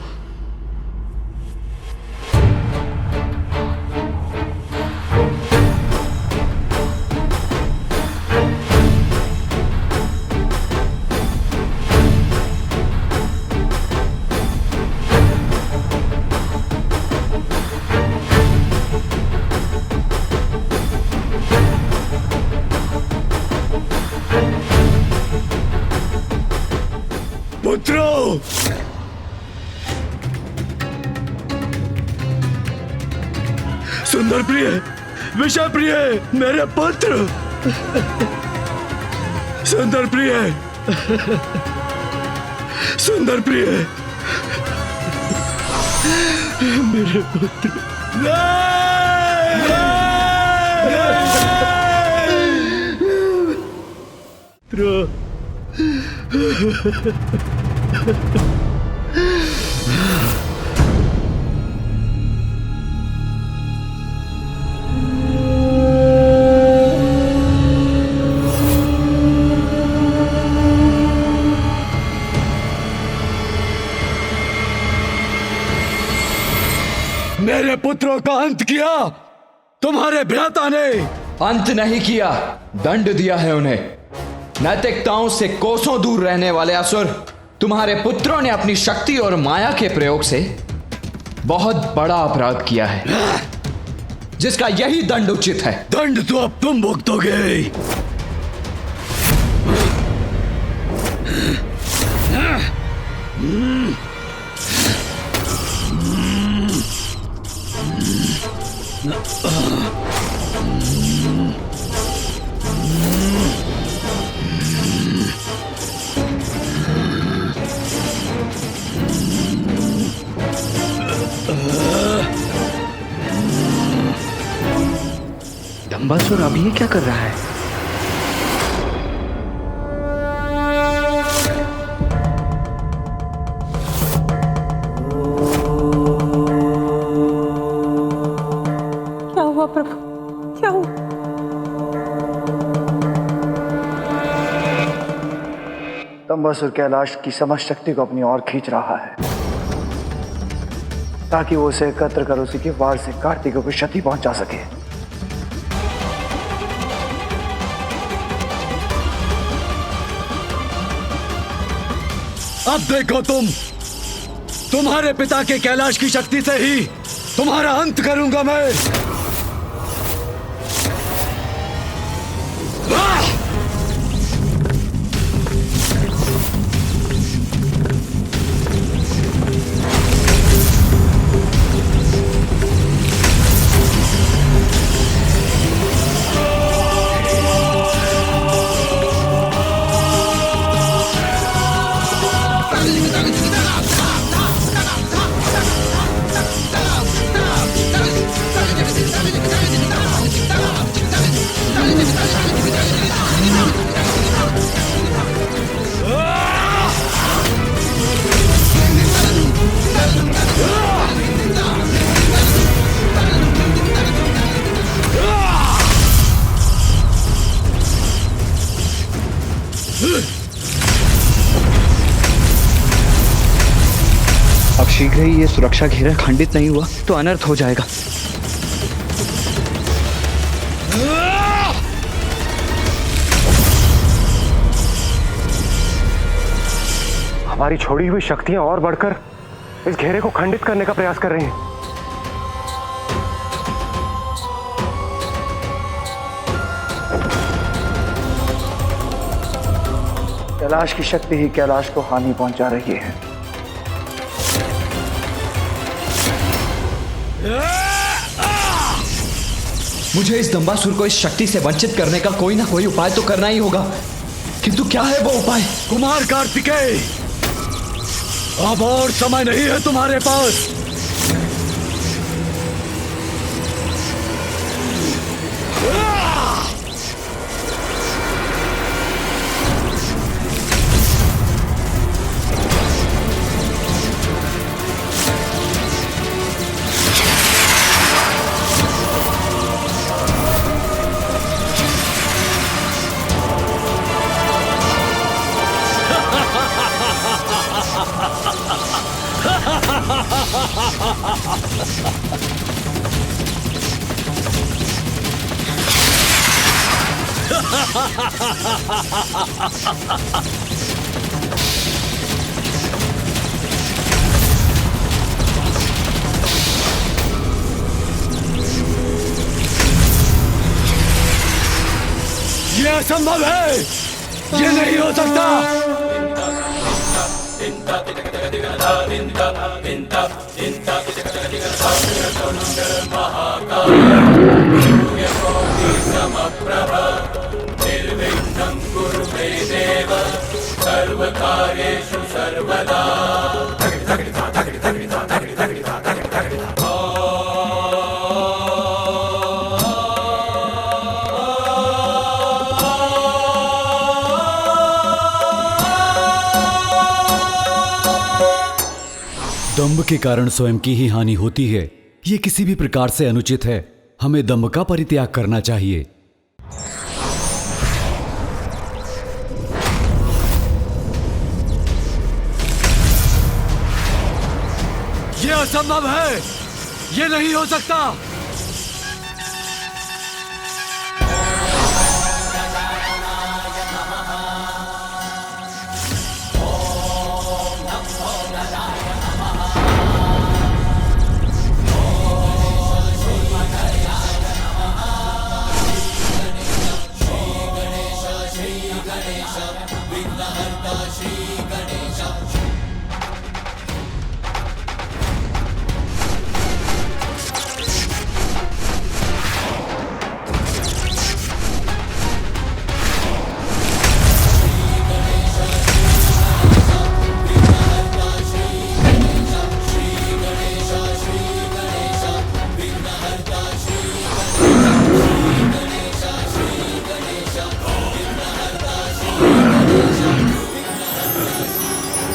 पुत्रों, सुंदर प्रिय, विषय प्रिय, मेरे पुत्र, सुंदर प्रिय, सुंदर प्रिय, मेरे पुत्र। पुत्र मेरे पुत्रों का अंत किया तुम्हारे भ्राता ने। अंत नहीं किया, दंड दिया है उन्हें। नैतिकताओं से कोसों दूर रहने वाले असुर, तुम्हारे पुत्रों ने अपनी शक्ति और माया के प्रयोग से बहुत बड़ा अपराध किया है, जिसका यही दंड उचित है। दंड तो अब तुम भुगतोगे। दंबासुर अब ये क्या कर रहा है? क्या हुआ प्रभु, क्या हुआ? दंबासुर कैलाश की समस्त शक्ति को अपनी ओर खींच रहा है ताकि वो उसे एकत्र कर उसी के वार से कार्तिकों को क्षति पहुंचा सके। अब देखो तुम्हारे पिता के कैलाश की शक्ति से ही तुम्हारा अंत करूंगा मैं। अब शीघ्र ही ये सुरक्षा घेरा खंडित नहीं हुआ तो अनर्थ हो जाएगा। हमारी छोड़ी हुई शक्तियां और बढ़कर इस घेरे को खंडित करने का प्रयास कर रही हैं। कैलाश की शक्ति ही कैलाश को हानि पहुंचा रही है। मुझे इस दंबासुर को इस शक्ति से वंचित करने का कोई ना कोई उपाय तो करना ही होगा, किंतु क्या है वो उपाय? कुमार कार्तिकेय, अब और समय नहीं है तुम्हारे पास। ये असंभव है, ये नहीं हो सकता। सर्वकार्येषु सर्वदा। दंभ के कारण स्वयं की ही हानि होती है, ये किसी भी प्रकार से अनुचित है। हमें दंभ का परित्याग करना चाहिए। ये असंभव है, ये नहीं हो सकता।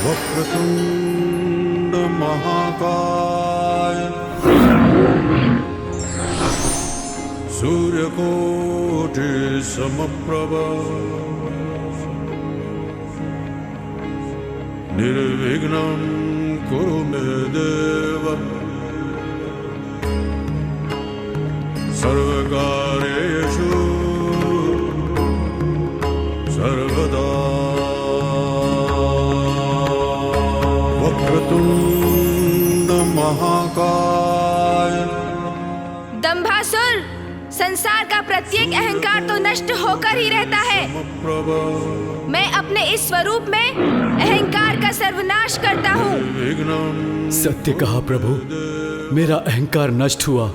वक्रतुंड महाकाय सूर्यकोटि समप्रभ निर्विघ्नं कुरु मे देव सर्वकार्येषु सर्वदा। वक्रतुंड महाकाय। दंभासुर, संसार का प्रत्येक अहंकार तो नष्ट होकर ही रहता है। मैं अपने इस स्वरूप में अहंकार का सर्वनाश करता हूँ। सत्य कहा प्रभु, मेरा अहंकार नष्ट हुआ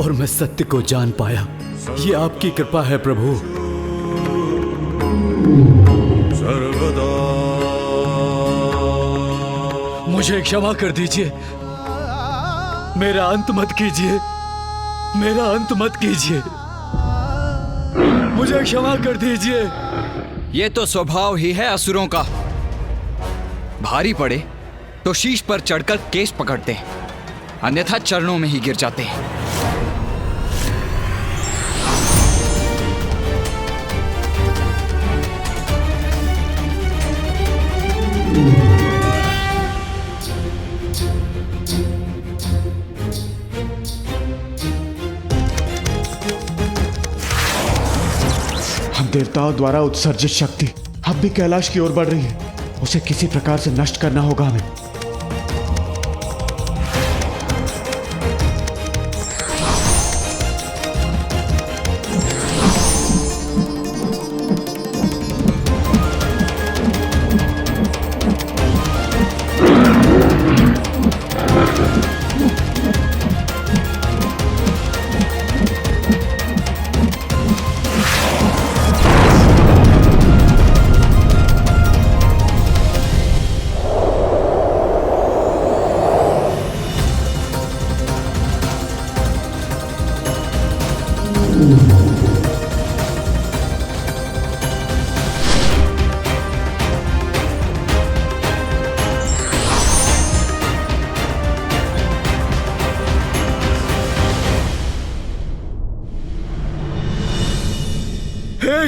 और मैं सत्य को जान पाया। ये आपकी कृपा है प्रभु। सर्वदा। मुझे क्षमा कर दीजिए, मेरा अंत मत कीजिए, मेरा अंत मत कीजिए, मुझे क्षमा कर दीजिए। ये तो स्वभाव ही है असुरों का। भारी पड़े तो शीश पर चढ़कर केश पकड़ते हैं, अन्यथा चरणों में ही गिर जाते हैं। देवताओं द्वारा उत्सर्जित शक्ति अब भी कैलाश की ओर बढ़ रही है। उसे किसी प्रकार से नष्ट करना होगा हमें।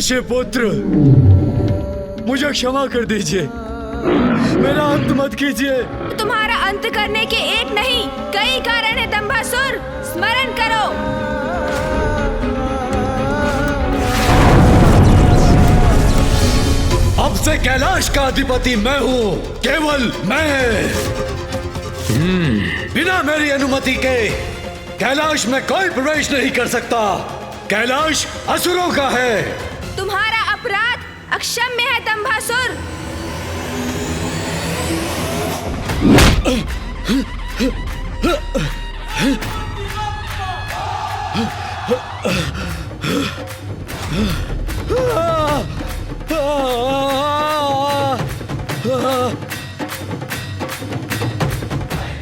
शिवपुत्र, मुझे क्षमा कर दीजिए, मेरा अंत मत कीजिए। तुम्हारा अंत करने के एक नहीं कई कारण है दंभासुर, स्मरण करो। अब से कैलाश का अधिपति मैं हूँ, केवल मैं। बिना मेरी अनुमति के कैलाश में कोई प्रवेश नहीं कर सकता। कैलाश असुरों का है। तुम्हारा अपराध अक्षम्य है दंभासुर।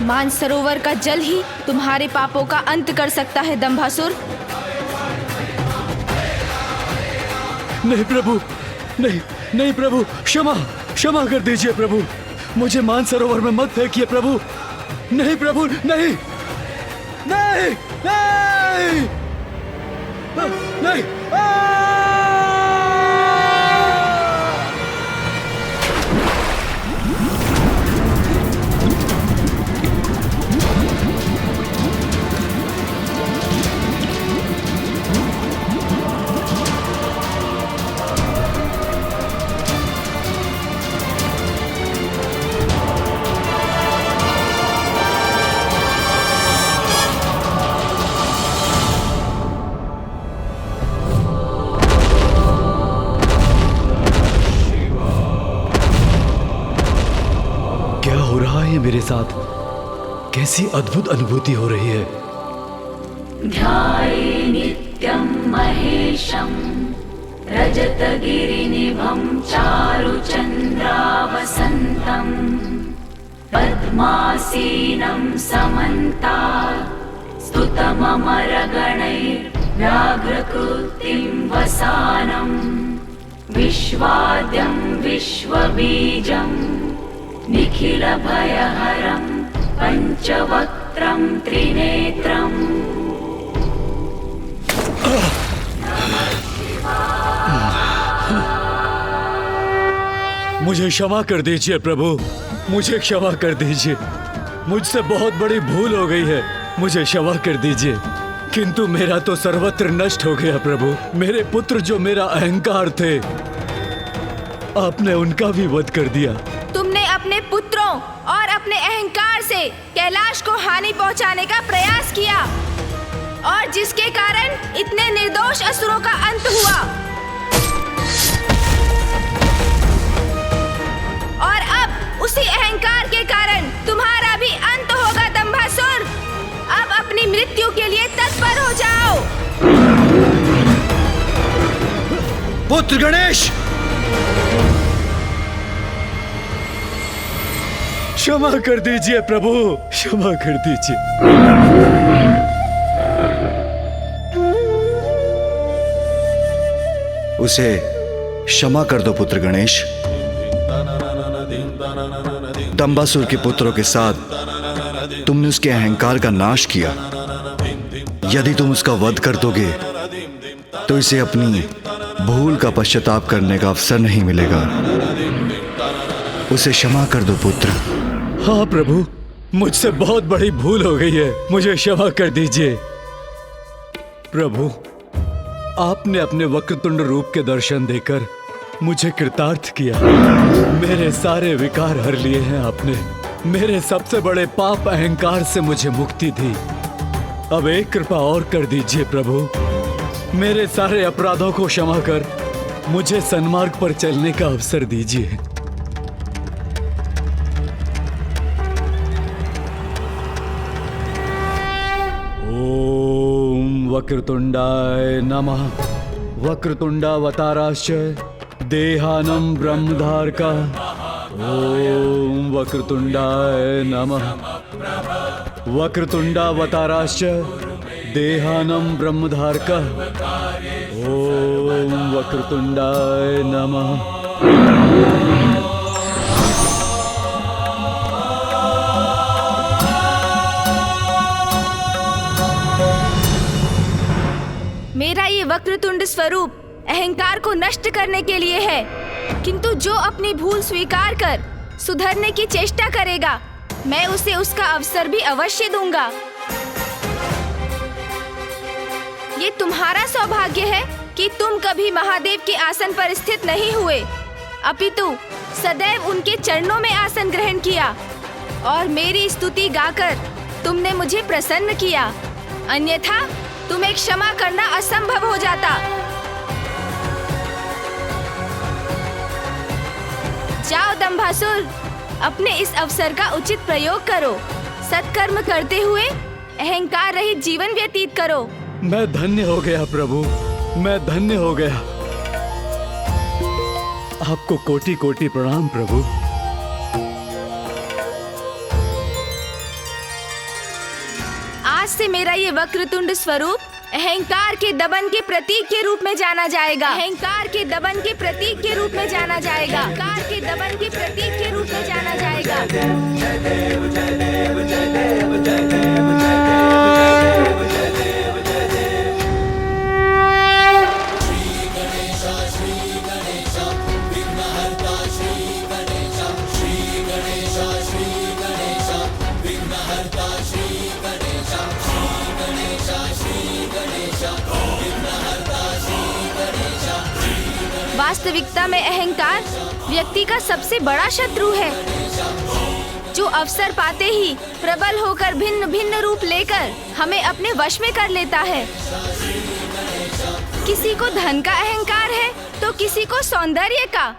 मानसरोवर का जल ही तुम्हारे पापों का अंत कर सकता है दंभासुर। नहीं प्रभु, नहीं नहीं प्रभु, क्षमा क्षमा कर दीजिए प्रभु, मुझे मानसरोवर में मत फेंकिए प्रभु। नहीं प्रभु, नहीं नहीं नहीं नहीं, साथ कैसी अद्भुत अनुभूति हो रही है। ध्याये नित्यं महेशं रजतगिरिनिभं चारुचन्द्रावसन्तं पद्मासीनं समन्तात् स्तुतममरगणैर्व्याघ्रकृतिं वसानं विश्वाद्यं विश्वबीजं निखिलभयहरं पञ्चवक्त्रं त्रिनेत्रम्। मुझे क्षमा कर दीजिए प्रभु, मुझे क्षमा कर दीजिए। मुझसे बहुत बड़ी भूल हो गई है, मुझे क्षमा कर दीजिए। किंतु मेरा तो सर्वत्र नष्ट हो गया प्रभु। मेरे पुत्र जो मेरा अहंकार थे, आपने उनका भी वध कर दिया। तुमने अपने पुत्रों और अपने अहंकार से कैलाश को हानि पहुंचाने का प्रयास किया और जिसके कारण इतने निर्दोष असुरों का अंत हुआ। और अब उसी अहंकार के कारण तुम्हारा भी अंत होगा दंभासुर। अब अपनी मृत्यु के लिए तत्पर हो जाओ। पुत्र गणेश, क्षमा कर दीजिए प्रभु, क्षमा कर दीजिए। उसे क्षमा कर दो पुत्र गणेश। दंबासुर के पुत्रों के साथ तुमने उसके अहंकार का नाश किया। यदि तुम उसका वध कर दोगे तो इसे अपनी भूल का पश्चाताप करने का अवसर नहीं मिलेगा। उसे क्षमा कर दो पुत्र। हाँ प्रभु, मुझसे बहुत बड़ी भूल हो गई है, मुझे क्षमा कर दीजिए। प्रभु, आपने अपने वक्रतुंड रूप के दर्शन देकर मुझे कृतार्थ किया। मेरे सारे विकार हर लिए हैं आपने। मेरे सबसे बड़े पाप अहंकार से मुझे मुक्ति दी। अब एक कृपा और कर दीजिए प्रभु, मेरे सारे अपराधों को क्षमा कर मुझे सन्मार्ग पर चलने का अवसर दीजिए। वक्रतुंडाय नमः। वक्रतुंडावताराश्च देहानं ब्रह्मधारका। ओम वक्रतुंडाय नमः। वक्रतुंडावताराश्च देहानं ब्रह्मधारका। ओम वक्रतुंडाय नमः। मेरा ये वक्रतुंड स्वरूप अहंकार को नष्ट करने के लिए है, किंतु जो अपनी भूल स्वीकार कर सुधरने की चेष्टा करेगा, मैं उसे उसका अवसर भी अवश्य दूंगा। ये तुम्हारा सौभाग्य है कि तुम कभी महादेव के आसन पर स्थित नहीं हुए, अपितु सदैव उनके चरणों में आसन ग्रहण किया और मेरी स्तुति गाकर तुमने मुझे प्रसन्न किया। अन्यथा तुम्हें क्षमा करना असंभव हो जाता। जाओ दंभासुर, अपने इस अवसर का उचित प्रयोग करो। सत्कर्म करते हुए अहंकार रहित जीवन व्यतीत करो। मैं धन्य हो गया प्रभु, मैं धन्य हो गया। आपको कोटि कोटि प्रणाम प्रभु। आज से मेरा ये वक्रतुंड स्वरूप अहंकार के दमन के प्रतीक के रूप में जाना जाएगा। अहंकार के दमन के प्रतीक के रूप में जाना जाएगा। अहंकार के दमन के प्रतीक के रूप में जाना जाएगा। जय देव जय देव जय देव जय देव जय देव जय देव जय देव। श्री गणेश विघ्नहर्ता श्री गणेश। श्री गणेश विघ्नहर्ता श्री गणेश। श्री गणेश विघ्नहर्ता श्री गणेश। वास्तविकता में अहंकार व्यक्ति का सबसे बड़ा शत्रु है, जो अवसर पाते ही प्रबल होकर भिन्न भिन्न रूप लेकर हमें अपने वश में कर लेता है। किसी को धन का अहंकार है तो किसी को सौंदर्य का,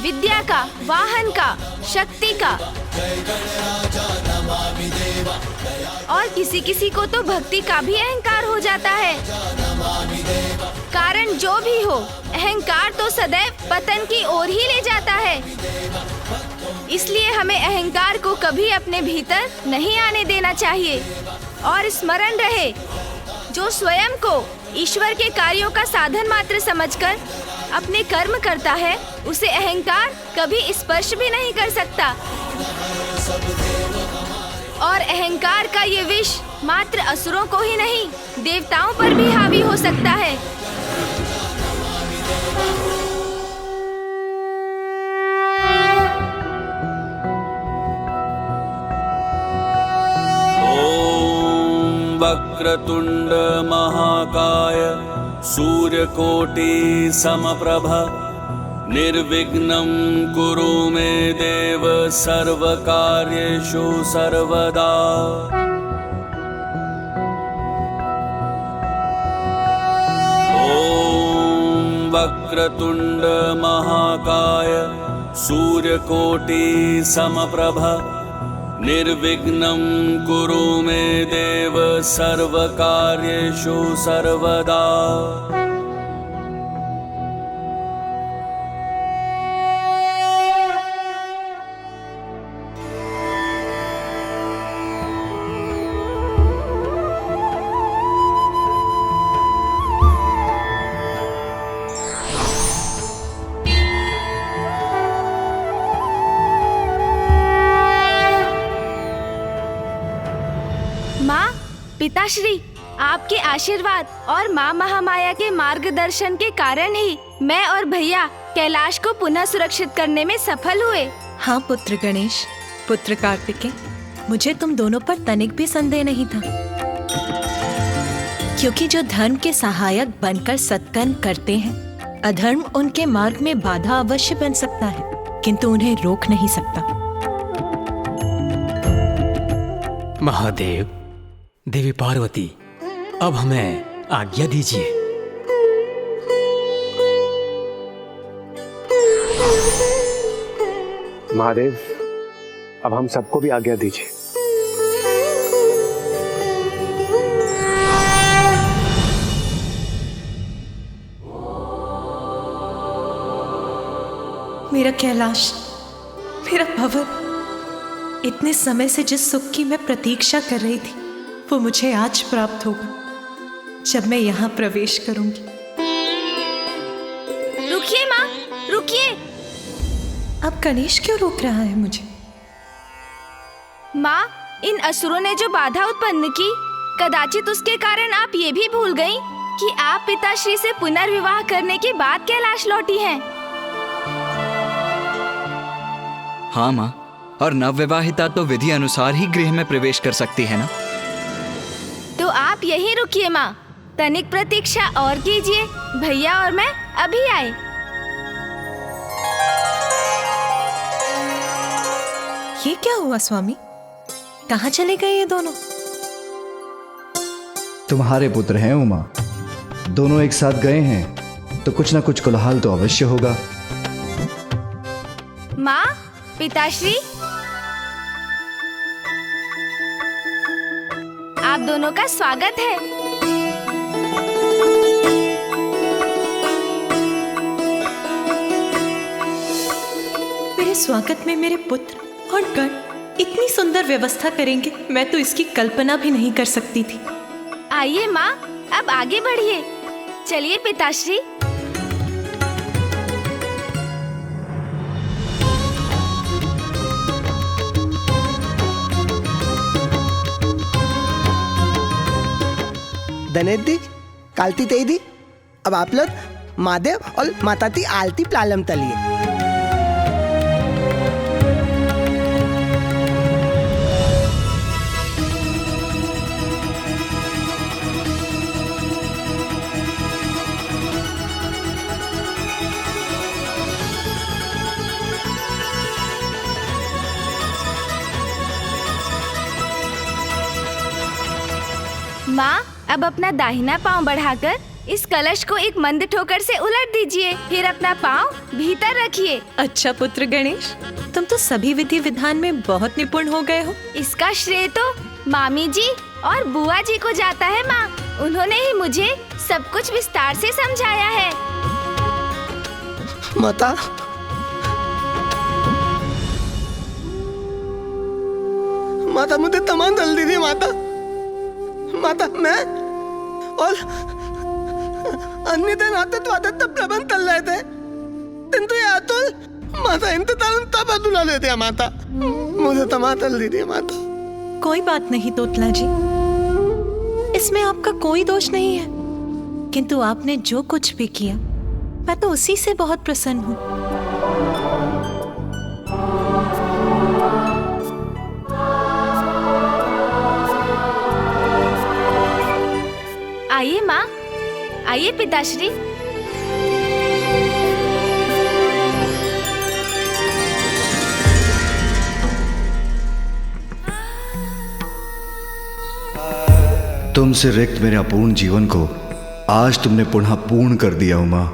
विद्या का, वाहन का, शक्ति का, और किसी किसी को तो भक्ति का भी अहंकार हो जाता है। कारण जो भी हो, अहंकार तो सदैव पतन की ओर ही ले जाता है। इसलिए हमें अहंकार को कभी अपने भीतर नहीं आने देना चाहिए। और स्मरण रहे, जो स्वयं को ईश्वर के कार्यों का साधन मात्र समझकर अपने कर्म करता है, उसे अहंकार कभी स्पर्श भी नहीं कर सकता। और अहंकार का ये विष मात्र असुरों को ही नहीं, देवताओं पर भी हावी हो सकता है। वक्रतुंड महाकाय सूर्यकोटि समप्रभ निर्विघ्नं कुरु मे देव सर्वकार्येषु सर्वदा। ॐ वक्रतुंड महाकाय सूर्यकोटि समप्रभ निर्विघ्नं कुरु मे देव सर्वकार्येषु सर्वदा। माँ, पिताश्री, आपके आशीर्वाद और माँ महामाया के मार्गदर्शन के कारण ही मैं और भैया कैलाश को पुनः सुरक्षित करने में सफल हुए। हाँ पुत्र गणेश, पुत्र कार्तिकेय, मुझे तुम दोनों पर तनिक भी संदेह नहीं था। क्योंकि जो धर्म के सहायक बनकर सत्कर्म करते हैं, अधर्म उनके मार्ग में बाधा अवश्य बन सकता है, किंतु उन्हें रोक नहीं सकता। महादेव, देवी पार्वती, अब हमें आज्ञा दीजिए। महादेव, अब हम सबको भी आज्ञा दीजिए। मेरा कैलाश, मेरा भवन, इतने समय से जिस सुख की मैं प्रतीक्षा कर रही थी, वो मुझे आज प्राप्त होगा जब मैं यहाँ प्रवेश करूंगी। रुकिए माँ, रुकिए। अब गणेश क्यों रोक रहा है मुझे? माँ, इन असुरों ने जो बाधा उत्पन्न की, कदाचित उसके कारण आप ये भी भूल गयी कि आप पिताश्री से पुनर्विवाह करने के बाद कैलाश लौटी हैं। हाँ माँ, और नवविवाहिता तो विधि अनुसार ही गृह में प्रवेश कर सकती है ना। तो आप यहीं रुकिए माँ, तनिक प्रतीक्षा और कीजिए। भैया और मैं अभी आए। ये क्या हुआ स्वामी? कहाँ चले गए ये दोनों? तुम्हारे पुत्र हैं उमा, दोनों एक साथ गए हैं तो कुछ ना कुछ कोलाहल तो अवश्य होगा। माँ, पिताश्री, आप दोनों का स्वागत है। मेरे स्वागत में मेरे पुत्र और गण इतनी सुंदर व्यवस्था करेंगे, मैं तो इसकी कल्पना भी नहीं कर सकती थी। आइए माँ, अब आगे बढ़िए। चलिए पिताश्री। धनेदी, कालती तेदी, अब आप लोग महादेव और माता ती आलती प्लालम तलिए। माँ, अब अपना दाहिना पांव बढ़ाकर इस कलश को एक मंद ठोकर से उलट दीजिए, फिर अपना पाँव भीतर रखिए। अच्छा पुत्र गणेश, तुम तो सभी विधि विधान में बहुत निपुण हो गए हो। इसका श्रेय तो मामी जी और बुआ जी को जाता है माँ। उन्होंने ही मुझे सब कुछ विस्तार से समझाया है। माता, माता मुझे तमाम दल दीजिए माता। माता मैं और अन्य दिन आते प्रबंध चल रहे थे, किंतु ये अतुल माता इंतजार तब अतुला लेते हैं माता। मुझे तमाम दल दीजिए माता। कोई बात नहीं तोतला जी, इसमें आपका कोई दोष नहीं है, किंतु आपने जो कुछ भी किया मैं तो उसी से बहुत प्रसन्न हूँ। आइए माँ, आइए पिताश्री। तुमसे रिक्त मेरे अपूर्ण जीवन को आज तुमने पुनः पूर्ण कर दिया उमा।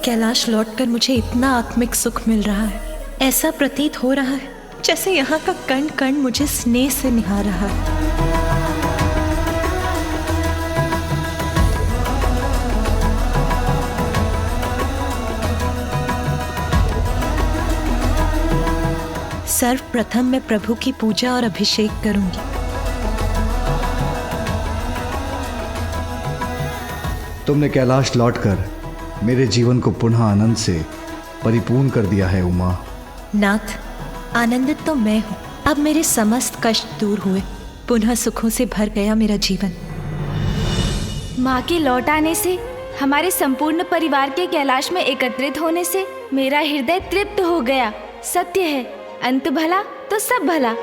कैलाश लौटकर मुझे इतना आत्मिक सुख मिल रहा है, ऐसा प्रतीत हो रहा है जैसे यहाँ का कण कण मुझे स्नेह से निहार रहा है। सर्वप्रथम मैं प्रभु की पूजा और अभिषेक करूंगी। तुमने कैलाश लौटकर मेरे जीवन को पुनः आनंद से परिपूर्ण कर दिया है उमा। नाथ, आनंदित तो मैं हूँ। अब मेरे समस्त कष्ट दूर हुए, पुनः सुखों से भर गया मेरा जीवन। माँ के लौट आने से, हमारे संपूर्ण परिवार के कैलाश में एकत्रित होने से मेरा हृदय तृप्त हो गया। सत्य है, अंत भला तो सब भला।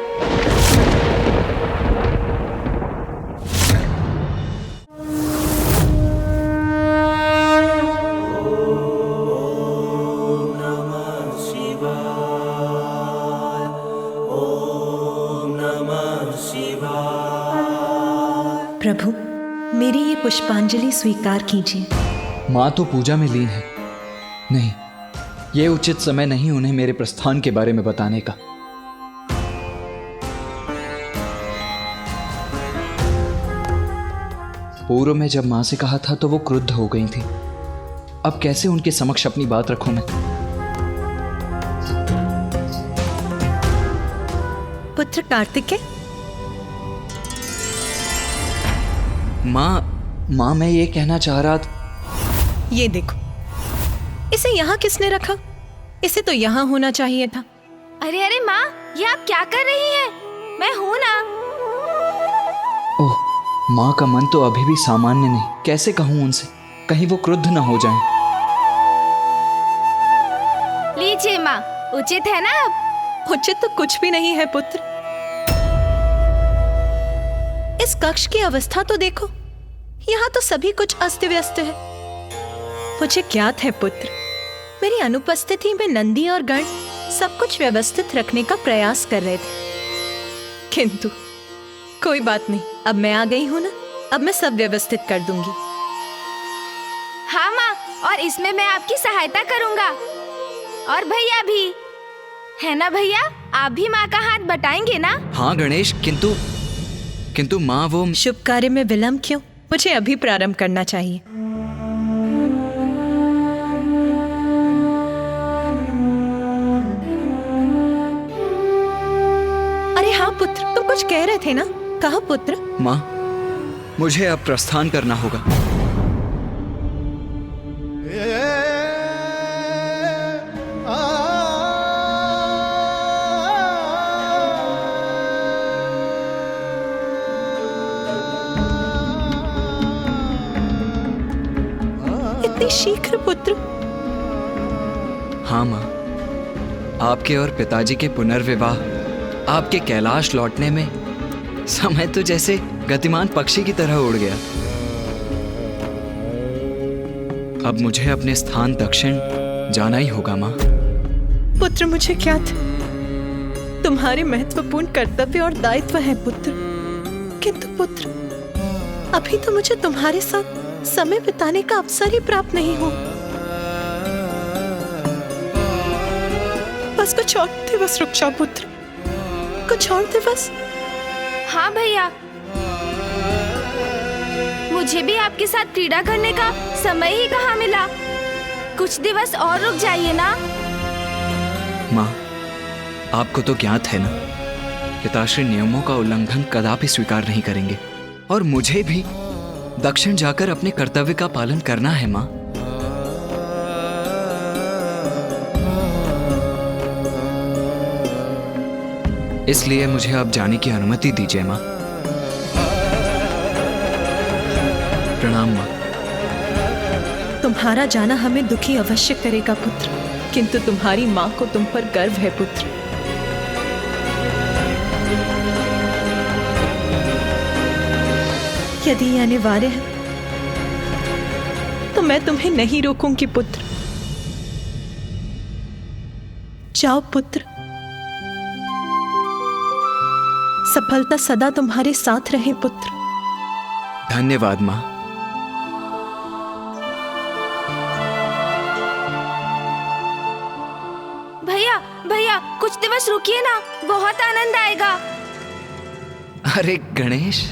प्रभु, मेरी ये पुष्पांजलि स्वीकार कीजिए। माँ तो पूजा में लीन है। नहीं, ये उचित समय नहीं उन्हें मेरे प्रस्थान के बारे में बताने का। पूर्व में जब माँ से कहा था तो वो क्रुद्ध हो गई थी। अब कैसे उनके समक्ष अपनी बात रखूं मैं? पुत्र कार्तिकेय, माँ मैं ये कहना चाह रहा था। ये देखो, इसे यहाँ किसने रखा? इसे तो यहाँ होना चाहिए था। अरे अरे माँ, ये आप क्या कर रही हैं? मैं हूँ ना। ओह, माँ का मन तो अभी भी सामान्य नहीं। कैसे कहूँ उनसे, कहीं वो क्रुद्ध ना हो जाएं। लीजिए माँ, उचित है ना? अब उचित तो कुछ भी नहीं है पुत्र। इस कक्ष की अवस्था तो देखो, यहाँ तो सभी कुछ अस्त व्यस्त है। मुझे ज्ञात है पुत्र, मेरी अनुपस्थिति में नंदी और गण सब कुछ व्यवस्थित रखने का प्रयास कर रहे थे, किंतु कोई बात नहीं, अब मैं आ गई हूँ ना, अब मैं सब व्यवस्थित कर दूंगी। हाँ माँ, और इसमें मैं आपकी सहायता करूँगा। और भैया भी है ना? भैया, आप भी माँ का हाथ बटाएंगे ना? हाँ गणेश, किंतु माँ वो शुभ कार्य में विलंब क्यों? मुझे अभी प्रारंभ करना चाहिए। अरे हाँ पुत्र, तुम कुछ कह रहे थे ना? कहो पुत्र। माँ, मुझे अब प्रस्थान करना होगा। इतनी शीघ्र पुत्र? हाँ माँ, आपके और पिताजी के पुनर्विवाह, आपके कैलाश लौटने में समय तो जैसे गतिमान पक्षी की तरह उड़ गया। अब मुझे अपने स्थान दक्षिण जाना ही होगा माँ। पुत्र, मुझे क्या था, तुम्हारे महत्वपूर्ण कर्तव्य और दायित्व है पुत्र, किंतु पुत्र अभी तो मुझे तुम्हारे साथ समय बिताने का अवसर ही प्राप्त नहीं हो। बस कुछ और दिवस रुक जाओ पुत्र, कुछ और दिवस। हाँ भैया, मुझे भी आपके साथ क्रीड़ा करने का समय ही कहाँ मिला। कुछ दिवस और रुक जाइए ना। माँ, आपको तो ज्ञात है ना, पिताश्री नियमों का उल्लंघन कदापि स्वीकार नहीं करेंगे, और मुझे भी दक्षिण जाकर अपने कर्तव्य का पालन करना है माँ। इसलिए मुझे अब जाने की अनुमति दीजिए माँ। प्रणाम माँ। तुम्हारा जाना हमें दुखी अवश्य करेगा पुत्र, किंतु तुम्हारी माँ को तुम पर गर्व है पुत्र। यदि ये अनिवार्य है तो मैं तुम्हें नहीं रोकूंगी पुत्र। जाओ पुत्र, सफलता सदा तुम्हारे साथ रहे पुत्र। धन्यवाद माँ। भैया भैया, कुछ दिवस रुकिए ना, बहुत आनंद आएगा। अरे गणेश,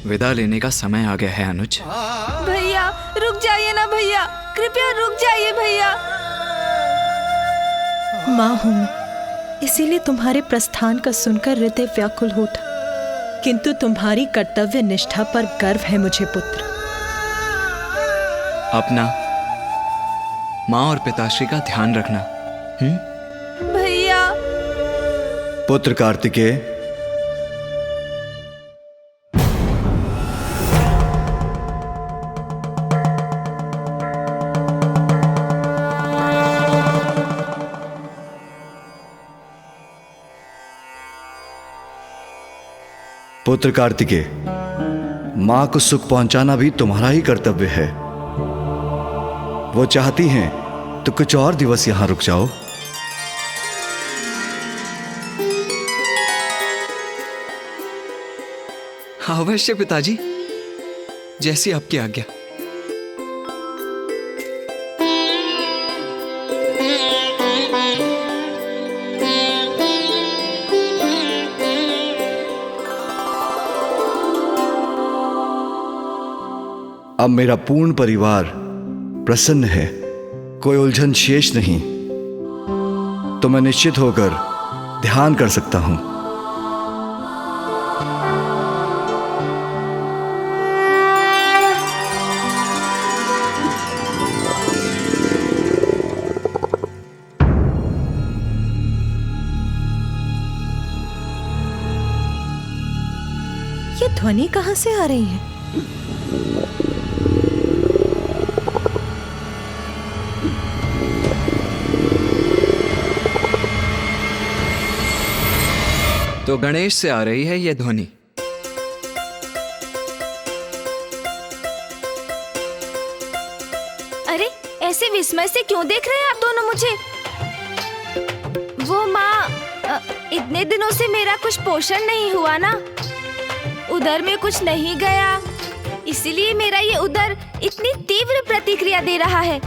विदा लेने का समय आ गया है अनुज। भैया रुक जाइए ना भैया, कृपया रुक जाइए भैया। माँ हूं मैं, इसीलिए तुम्हारे प्रस्थान का सुनकर हृदय व्याकुल हो उठा, किंतु तुम्हारी कर्तव्य निष्ठा पर गर्व है मुझे पुत्र। अपना, माँ और पिताश्री का ध्यान रखना। भैया। पुत्र कार्तिकेय, पुत्र कार्तिकेय, मां को सुख पहुंचाना भी तुम्हारा ही कर्तव्य है। वो चाहती हैं तो कुछ और दिवस यहां रुक जाओ। अवश्य पिताजी, जैसी आपकी आज्ञा। अब मेरा पूर्ण परिवार प्रसन्न है, कोई उलझन शेष नहीं, तो मैं निश्चित होकर ध्यान कर सकता हूं। ये ध्वनि कहां से आ रही है? तो गणेश से आ रही है यह ध्वनि। अरे ऐसे विस्मय से क्यों देख रहे हैं आप दोनों मुझे? वो माँ, इतने दिनों से मेरा कुछ पोषण नहीं हुआ ना, उदर में कुछ नहीं गया, इसीलिए मेरा ये उदर इतनी तीव्र प्रतिक्रिया दे रहा है।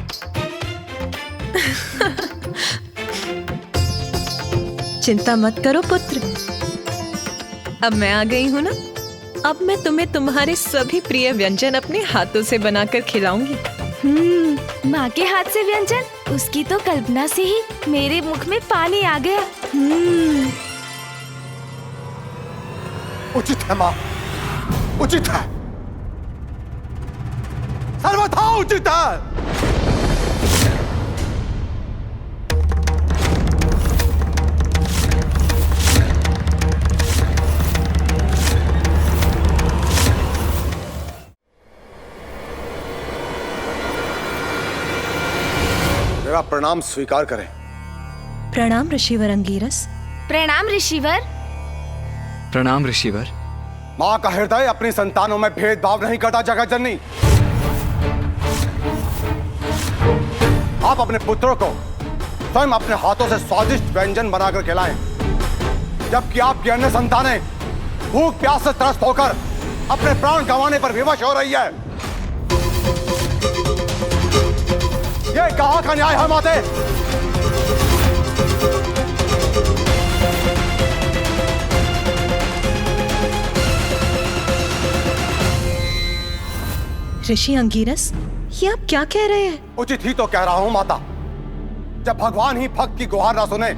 चिंता मत करो पुत्र, अब मैं आ गई हूँ ना, अब मैं तुम्हें तुम्हारे सभी प्रिय व्यंजन अपने हाथों से बनाकर खिलाऊंगी। माँ के हाथ से व्यंजन, उसकी तो कल्पना से ही मेरे मुख में पानी आ गया। उचित है माँ, उचित है, सर्वथा उचित है। मेरा प्रणाम स्वीकार करें। प्रणाम ऋषिवर अंगीरस। प्रणाम ऋषिवर। प्रणाम ऋषिवर। माँ का हृदय अपनी संतानों में भेदभाव नहीं करता जगत जननी। आप अपने पुत्रों को स्वयं अपने हाथों से स्वादिष्ट व्यंजन बनाकर खिलाएं, जबकि आपकी अन्य संतानें भूख प्यास से त्रस्त होकर अपने प्राण गंवाने पर विवश हो रही है। ये कहां का न्याय है माते? ऋषि अंगीरस, ये आप क्या कह रहे हैं? उचित ही तो कह रहा हूं माता। जब भगवान ही भक्त की गुहार ना सुने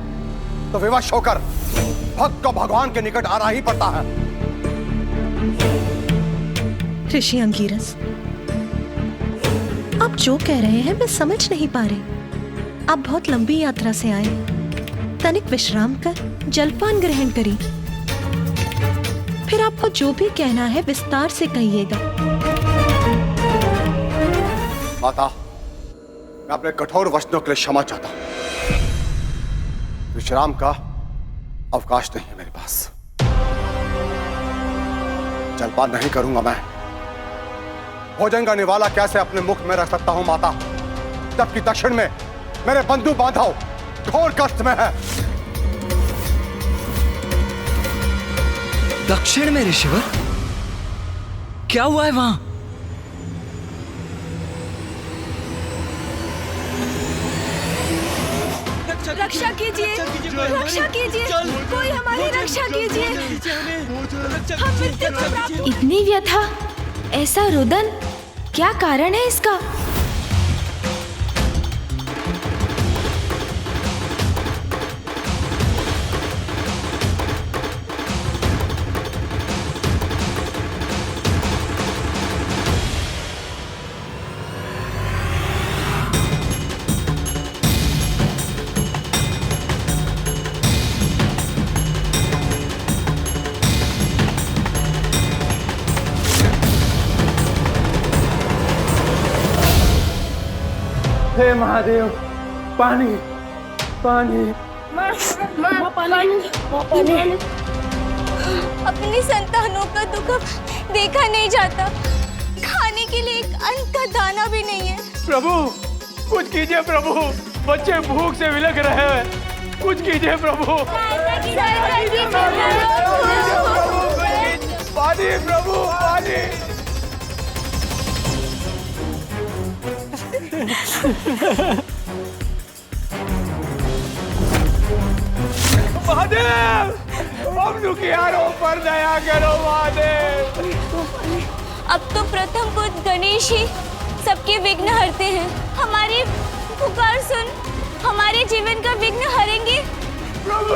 तो विवश होकर भक्त को भगवान के निकट आना ही पड़ता है। ऋषि अंगीरस, आप जो कह रहे हैं मैं समझ नहीं पा रही। आप बहुत लंबी यात्रा से आए, तनिक विश्राम कर जलपान ग्रहण करिए, फिर आपको जो भी कहना है विस्तार से कहिएगा। माता, मैं अपने कठोर वचनों के लिए क्षमा चाहता हूं। विश्राम का अवकाश नहीं है मेरे पास। जलपान नहीं करूंगा मैं। भोजन का निवाला कैसे अपने मुख में रख सकता हूं माता, जबकि दक्षिण में मेरे बंधु बांधव घोर कष्ट में है। दक्षिण में ऋषिवर? क्या हुआ है वहां? रक्षा कीजिए, रक्षा कीजिए, कोई हमारी रक्षा कीजिए। हम मृत्यु को प्राप्त। इतनी व्यथा, ऐसा रुदन, क्या कारण है इसका? हे महादेव, पानी पानी पानी। अपनी संतानों का दुख देखा नहीं जाता, खाने के लिए एक अन्न का दाना भी नहीं है। प्रभु कुछ कीजिए प्रभु, बच्चे भूख से विलख रहे हैं, कुछ कीजिए प्रभु। पानी प्रभु, पानी। महादेव, हम दुखियारों पर दया करो महादेव। अब तो प्रथम पुत्र गणेश ही सबके विघ्न हरते हैं। हमारी पुकार सुन, हमारे जीवन का विघ्न हरेंगे। प्रभु,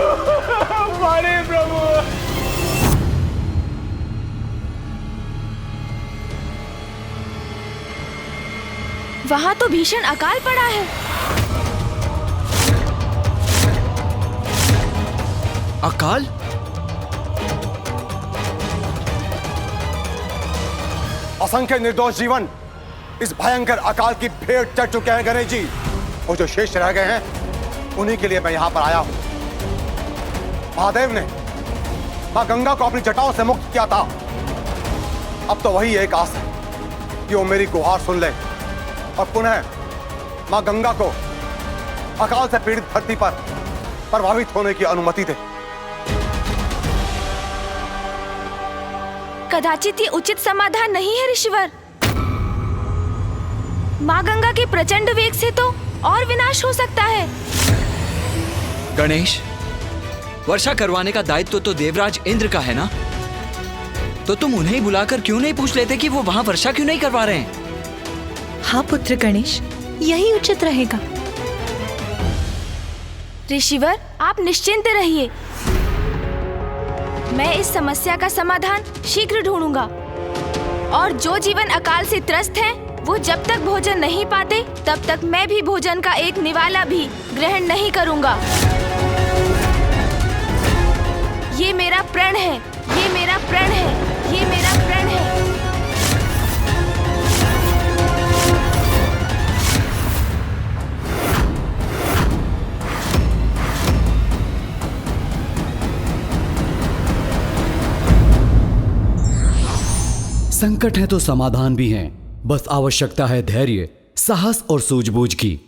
हमारे प्रभु। वहां तो भीषण अकाल पड़ा है। अकाल? असंख्य निर्दोष जीवन इस भयंकर अकाल की भेंट चढ़ चुके हैं गणेश जी, और जो शेष रह गए हैं उन्हीं के लिए मैं यहां पर आया हूं। महादेव ने मां गंगा को अपनी जटाओं से मुक्त किया था। अब तो वही एक आस है कि वो मेरी गुहार सुन ले और पुनः मां गंगा को अकाल से पीड़ित धरती पर प्रभावित होने की अनुमति दे। कदाचित ये उचित समाधान नहीं है ऋषिवर। माँ गंगा के प्रचंड वेग से तो और विनाश हो सकता है। गणेश, वर्षा करवाने का दायित्व तो देवराज इंद्र का है ना? तो तुम उन्हें बुलाकर क्यों नहीं पूछ लेते कि वो वहां वर्षा क्यों नहीं करवा रहे हैं? हाँ पुत्र गणेश, यही उचित रहेगा। ऋषिवर, आप निश्चिंत रहिए, मैं इस समस्या का समाधान शीघ्र ढूंढूंगा। और जो जीवन अकाल से त्रस्त हैं, वो जब तक भोजन नहीं पाते तब तक मैं भी भोजन का एक निवाला भी ग्रहण नहीं करूंगा। ये मेरा प्रण है, ये मेरा प्रण है, ये मेरा प्रण है। संकट है तो समाधान भी हैं। बस आवश्यकता है धैर्य, साहस और सूझबूझ की।